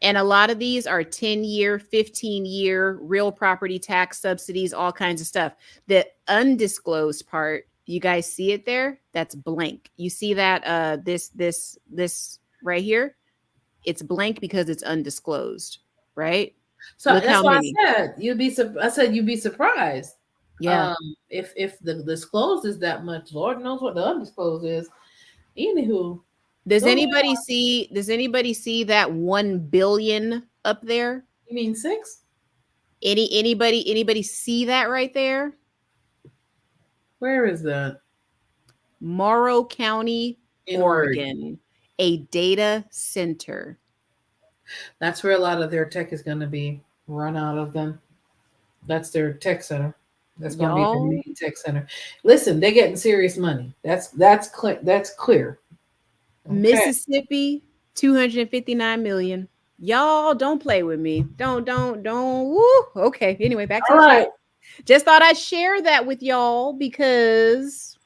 And a lot of these are 10-year, 15-year real property tax subsidies, all kinds of stuff. The undisclosed part, you guys see it there? That's blank. You see that this right here? It's blank because it's undisclosed, right? So Look that's how why many. I said you'd be. I said you'd be surprised. Yeah. If the disclosed is that much, Lord knows what the undisclosed is. Anywho, Does go ahead. anybody see that 1 billion up there? You mean 6? Anybody see that right there? Where is that? Morrow County, In Oregon. Oregon, a data center. That's where a lot of their tech is going to be run out of them. That's their tech center. That's going to be their Y'all, main tech center. Listen, they're getting serious money. That's clear. That's clear. Okay. Mississippi, 259 million. Y'all don't play with me. Don't. Woo. Okay. Anyway, back to All the chat. right. Just thought I'd share that with y'all because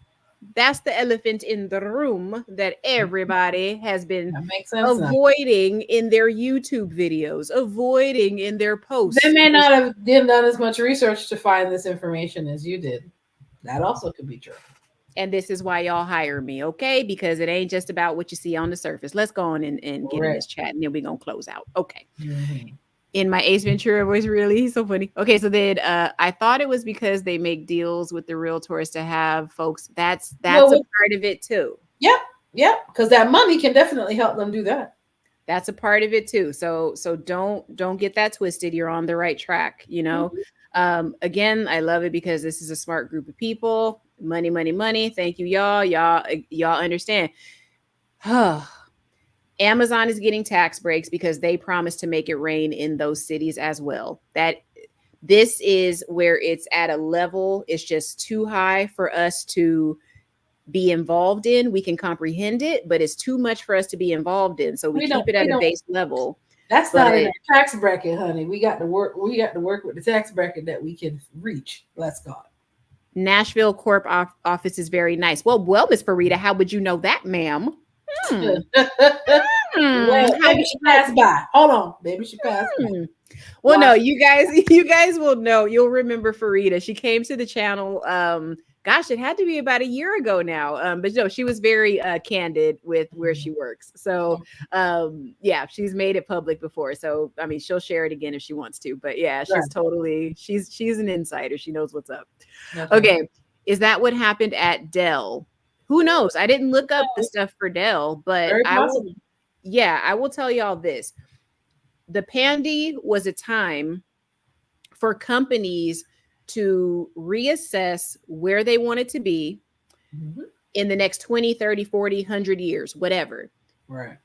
that's the elephant in the room that everybody has been That makes sense now. avoiding in their YouTube videos, avoiding in their They posts. may not have done as much research to find this information as you did. That also could be true. And this is why y'all hire me, okay? Because it ain't just about what you see on the surface. Let's go on and get in this chat and then we're going to close out. Okay. Mm-hmm. In my Ace Ventura voice, really? He's so funny. Okay, so then I thought it was because they make deals with the realtors to have folks. That's a part of it too. Yep. Because that money can definitely help them do that. That's a part of it too. So don't get that twisted. You're on the right track, you know. Again, I love it because this is a smart group of people. Money, money, money. Thank you, y'all. Y'all understand. Amazon is getting tax breaks because they promised to make it rain in those cities as well. This is where it's at a level, it's just too high for us to be involved in. We can comprehend it, but it's too much for us to be involved in. So we keep it at a base level. That's not in our tax bracket, honey. We got to work with the tax bracket that we can reach. Bless God. Nashville Corp office is very nice. Well, Miss Farida, how would you know that, ma'am? Well, maybe she passed by. Hold on, maybe she passed by. Well, no, you guys will know. You'll remember Farida. She came to the channel. Gosh, it had to be about a year ago now. But no, she was very candid with where she works. So yeah, she's made it public before. So I mean, she'll share it again if she wants to. But yeah, she's an insider. She knows what's up. Okay. Is that what happened at Dell? Who knows? I didn't look up the stuff for Dell, but I will tell y'all this. The pandy was a time for companies to reassess where they wanted to be in the next 20, 30, 40, 100 years, whatever. Right.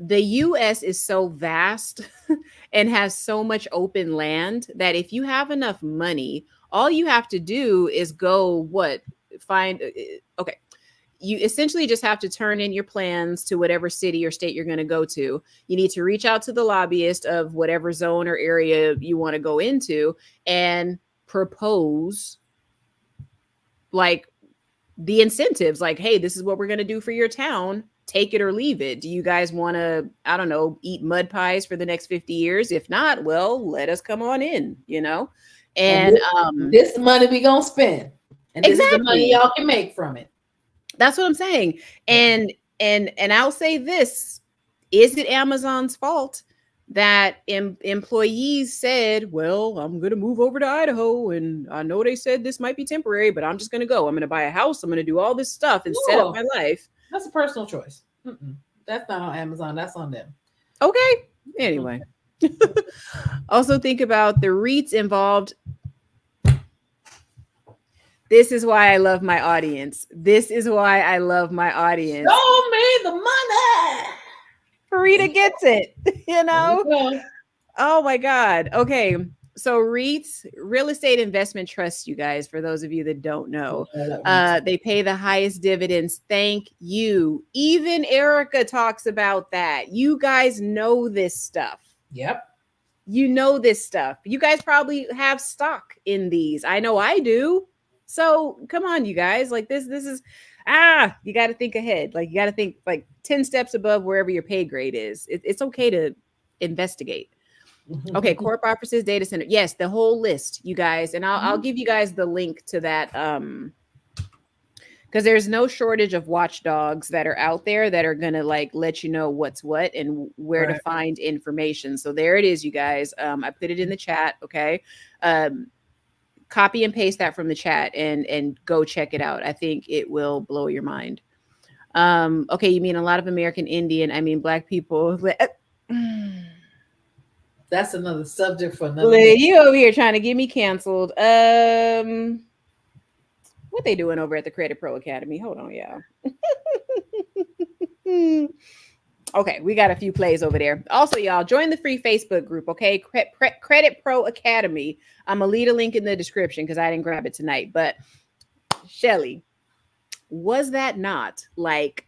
The US is so vast and has so much open land that if you have enough money, all you have to do is go okay. You essentially just have to turn in your plans to whatever city or state you're going to go to. You need to reach out to the lobbyist of whatever zone or area you want to go into and propose like the incentives, like, hey, this is what we're going to do for your town. Take it or leave it. Do you guys want to, I don't know, eat mud pies for the next 50 years? If not, well, let us come on in, you know? And this money we going to spend. And this is the money y'all can make from it. That's what I'm saying. And I'll say this, is it Amazon's fault that employees said, well, I'm going to move over to Idaho and I know they said this might be temporary, but I'm just going to go. I'm going to buy a house. I'm going to do all this stuff and set up my life. That's a personal choice. That's not on Amazon. That's on them. Okay. Anyway. Also think about the REITs involved. This is why I love my audience. This is why I love my audience. Show me the money. Rita gets it, you There you know? go. Oh my God. Okay. So REITs, real estate investment trusts, you guys, for those of you that don't know, Yeah, that reads. they pay the highest dividends. Thank you. Even Erica talks about that. You guys know this stuff. Yep. You know this stuff. You guys probably have stock in these. I know I do. So come on, you guys. Like this is you got to think ahead. Like you got to think like 10 steps above wherever your pay grade is. It's okay to investigate. Okay, corp offices, data center. Yes, the whole list, you guys. And I'll give you guys the link to that because there's no shortage of watchdogs that are out there that are going to like let you know what's what and where to find information. So there it is, you guys. I put it in the chat. Okay. Copy and paste that from the chat and go check it out. I think it will blow your mind. Okay. You mean a lot of American Indian. I mean, Black people. That's another subject for another day. You over here trying to get me canceled. What they doing over at the Credit Pro Academy? Hold on, y'all. Okay, we got a few plays over there. Also, y'all, join the free Facebook group, okay? Credit Pro Academy. I'm going to leave a link in the description because I didn't grab it tonight. But, Shelly, was that not like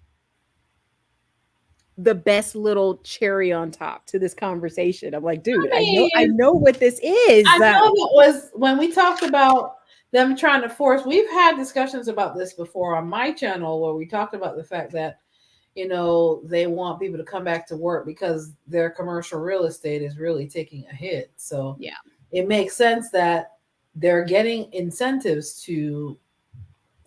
the best little cherry on top to this conversation? I'm like, dude, I know what this is. I know it was when we talked about them trying to force. We've had discussions about this before on my channel where we talked about the fact that, you know, they want people to come back to work because their commercial real estate is really taking a hit. So yeah, it makes sense that they're getting incentives to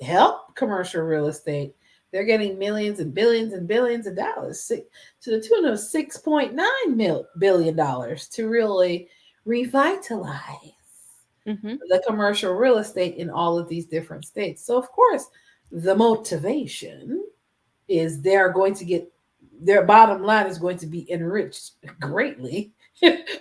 help commercial real estate. They're getting millions and billions of dollars to the tune of $6.9 billion to really revitalize the commercial real estate in all of these different states. So, of course, the motivation is they're going to get their bottom line is going to be enriched greatly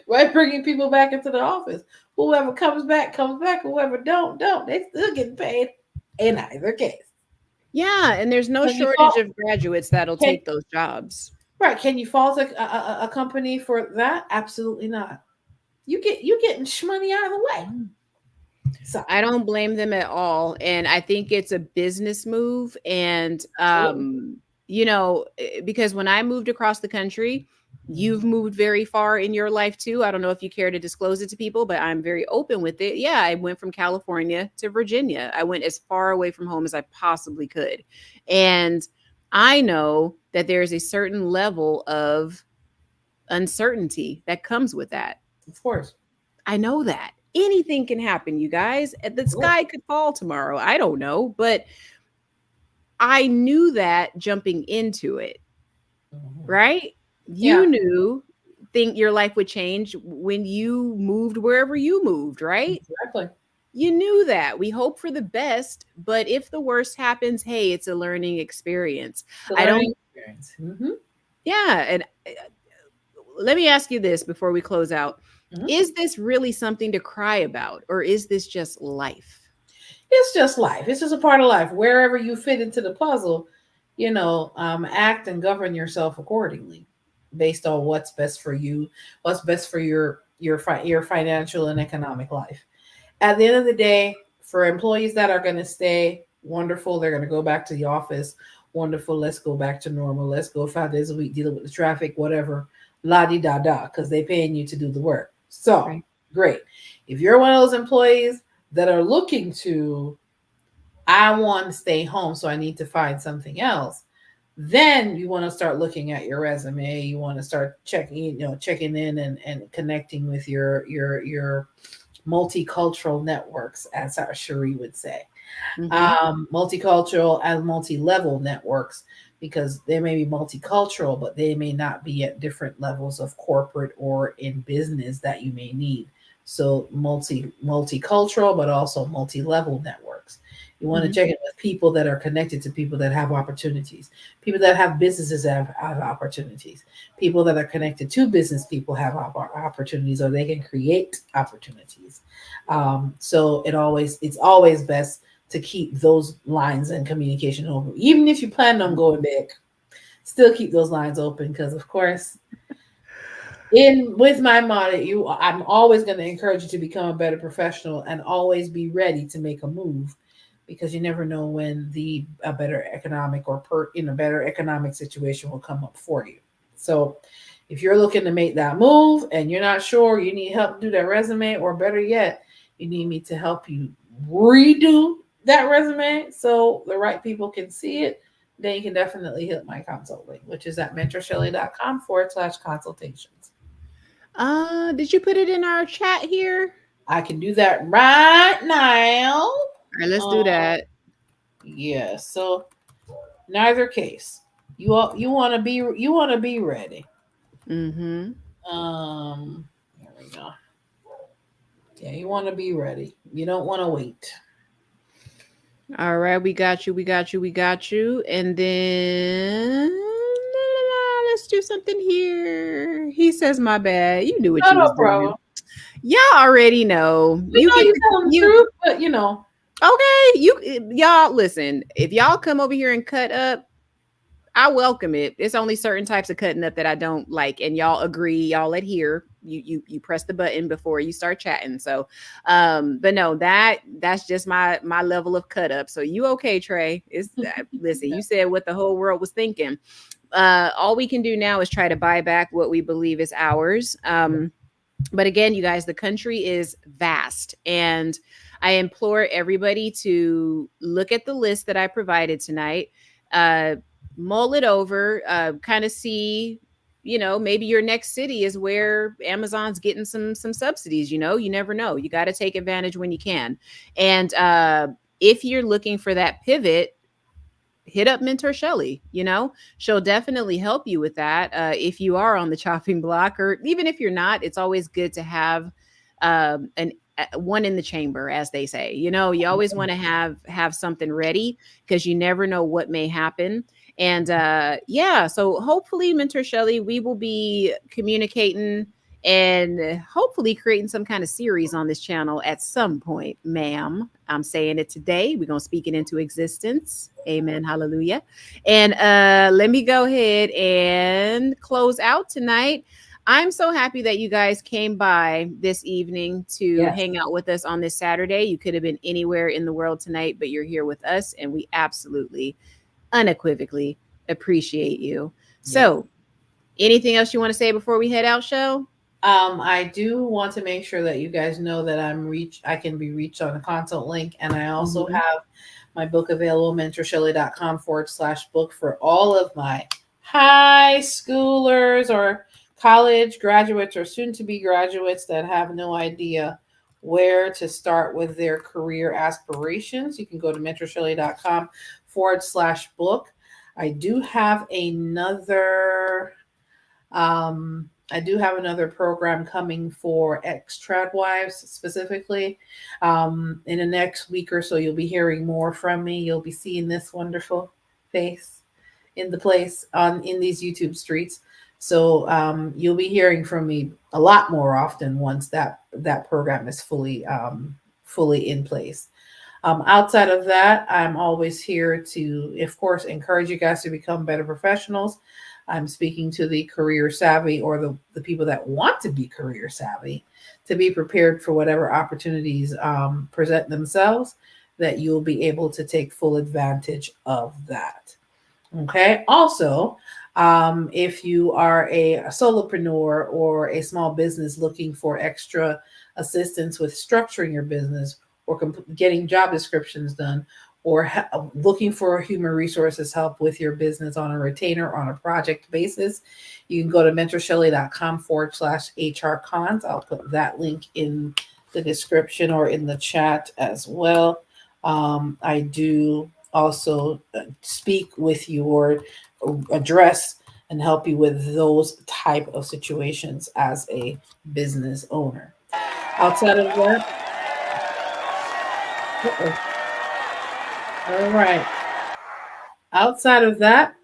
by bringing people back into the office. Whoever comes back, comes back. Whoever don't. They still getting paid in either case. Yeah, and there's no shortage of graduates that'll take those jobs. Right. Can you fault a company for that? Absolutely not. You getting shmoney out of the way. So I don't blame them at all. And I think it's a business move. And you know, because when I moved across the country, you've moved very far in your life too. I don't know if you care to disclose it to people, but I'm very open with it. Yeah, I went from California to Virginia. I went as far away from home as I possibly could. And I know that there's a certain level of uncertainty that comes with that. Of course. I know that. Anything can happen, you guys. The sky could fall tomorrow. I don't know, but I knew that jumping into it, right? You knew your life would change when you moved wherever you moved, right? Exactly. You knew that. We hope for the best, but if the worst happens, hey, it's a learning experience. Yeah, and let me ask you this before we close out. Is this really something to cry about, or is this just life? It's just life. It's just a part of life. Wherever you fit into the puzzle, you know, act and govern yourself accordingly based on what's best for you, what's best for your financial and economic life. At the end of the day, for employees that are going to stay, wonderful. They're going to go back to the office. Wonderful. Let's go back to normal. Let's go 5 days a week dealing with the traffic, whatever, la-di-da-da, because they're paying you to do the work. So, great. If you're one of those employees that are looking to, I want to stay home, so I need to find something else, then you want to start looking at your resume. You want to start checking in and connecting with your multicultural networks, as our Cherie would say. Multicultural and multi-level networks, because they may be multicultural, but they may not be at different levels of corporate or in business that you may need. So multicultural, but also multi-level networks. You want to Mhm. check in with people that are connected to people that have opportunities, people that have businesses that have opportunities, people that are connected to business people have opportunities, or they can create opportunities. So it's always best to keep those lines and communication open, even if you plan on going back. Still keep those lines open because, of course, in with my motto, I'm always going to encourage you to become a better professional and always be ready to make a move, because you never know when the a better economic or in a better economic situation will come up for you. So if you're looking to make that move and you're not sure, you need help to do that resume, or better yet, you need me to help you redo that resume so the right people can see it, then you can definitely hit my consult link, which is at mentorshelley.com/consultations. Did you put it in our chat here? I can do that right now. All right, let's do Um, that. yeah. So neither case, you want to be ready. Mhm. There we go. Yeah, you want to be ready. You don't want to wait. All right, we got you. We got you. We got you. And then let's do something here. He says, "My bad. You knew what No, you no was problem. doing. Y'all already know. We You know get you to telling the you truth, but you know, okay. Y'all listen. If y'all come over here and cut up, I welcome it. It's only certain types of cutting up that I don't like, and y'all agree, y'all adhere. You press the button before you start chatting. So, but no, that's just my level of cut up. So you okay, Trey? It's listen. You said what the whole world was thinking. All we can do now is try to buy back what we believe is ours. But again, you guys, the country is vast, and I implore everybody to look at the list that I provided tonight, uh, mull it over, kind of see, maybe your next city is where Amazon's getting some subsidies. You never know. You got to take advantage when you can. And if you're looking for that pivot, hit up Mentor Shelly. She'll definitely help you with that. If you are on the chopping block, or even if you're not, it's always good to have an one in the chamber, as they say. You always want to have something ready, because you never know what may happen. And yeah, so hopefully, Mentor Shelly, we will be communicating and hopefully creating some kind of series on this channel at some point, ma'am. I'm saying it today. We're going to speak it into existence. Amen. Hallelujah. And let me go ahead and close out tonight. I'm so happy that you guys came by this evening to yes, hang out with us on this Saturday. You could have been anywhere in the world tonight, but you're here with us, and we absolutely, unequivocally appreciate you. yes. So, anything else you want to say before we head out, show? I do want to make sure that you guys know that I can be reached on a consult link, and I also Mhm. have my book available, mentorshelley.com/book, for all of my high schoolers or college graduates or soon to be graduates that have no idea where to start with their career aspirations. You can go to mentorshelley.com/book. I do have another program coming for ex-trad wives specifically. In the next week or so, you'll be hearing more from me. You'll be seeing this wonderful face in the place on in these YouTube streets. So you'll be hearing from me a lot more often once that program is fully in place. Outside of that, I'm always here to, of course, encourage you guys to become better professionals. I'm speaking to the career savvy, or the people that want to be career savvy, to be prepared for whatever opportunities present themselves, that you'll be able to take full advantage of that. Okay. Also, if you are a solopreneur or a small business looking for extra assistance with structuring your business, or getting job descriptions done, or looking for human resources help with your business on a retainer on a project basis, you can go to mentorshelley.com/HR cons. I'll put that link in the description or in the chat as well. I do also speak with you, or address and help you with those type of situations as a business owner. Outside of that, All right. Outside of that,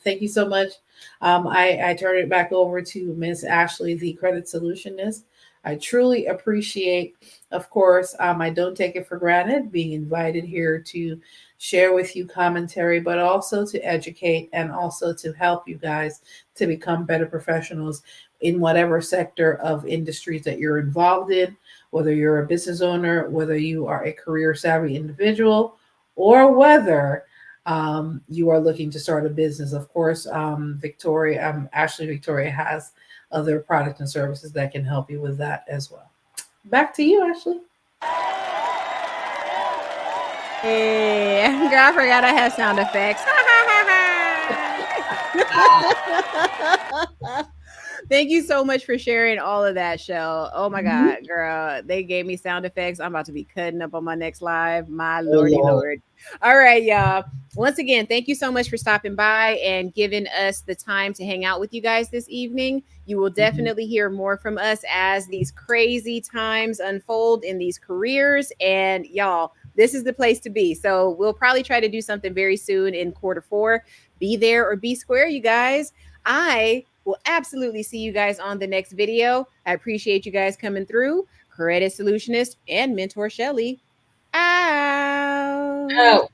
thank you so much. I turn it back over to Miss Ashley, the credit solutionist. I truly appreciate, of course, I don't take it for granted being invited here to share with you commentary, but also to educate and also to help you guys to become better professionals in whatever sector of industries that you're involved in, whether you're a business owner, whether you are a career savvy individual, or whether you are looking to start a business. Of course, Ashley Victoria has other products and services that can help you with that as well. Back to you, Ashley. Hey, girl, I forgot I had sound effects. Thank you so much for sharing all of that, Shell. Oh my Mhm. God, girl. They gave me sound effects. I'm about to be cutting up on my next live. My Oh, lordy Lord. lord. All right, y'all. Once again, thank you so much for stopping by and giving us the time to hang out with you guys this evening. You will Mhm. definitely hear more from us as these crazy times unfold in these careers. And y'all, this is the place to be. So we'll probably try to do something very soon in quarter 4. Be there or be square, you guys. I will absolutely see you guys on the next video. I appreciate you guys coming through. Credit Solutionist and Mentor Shelly out. Oh.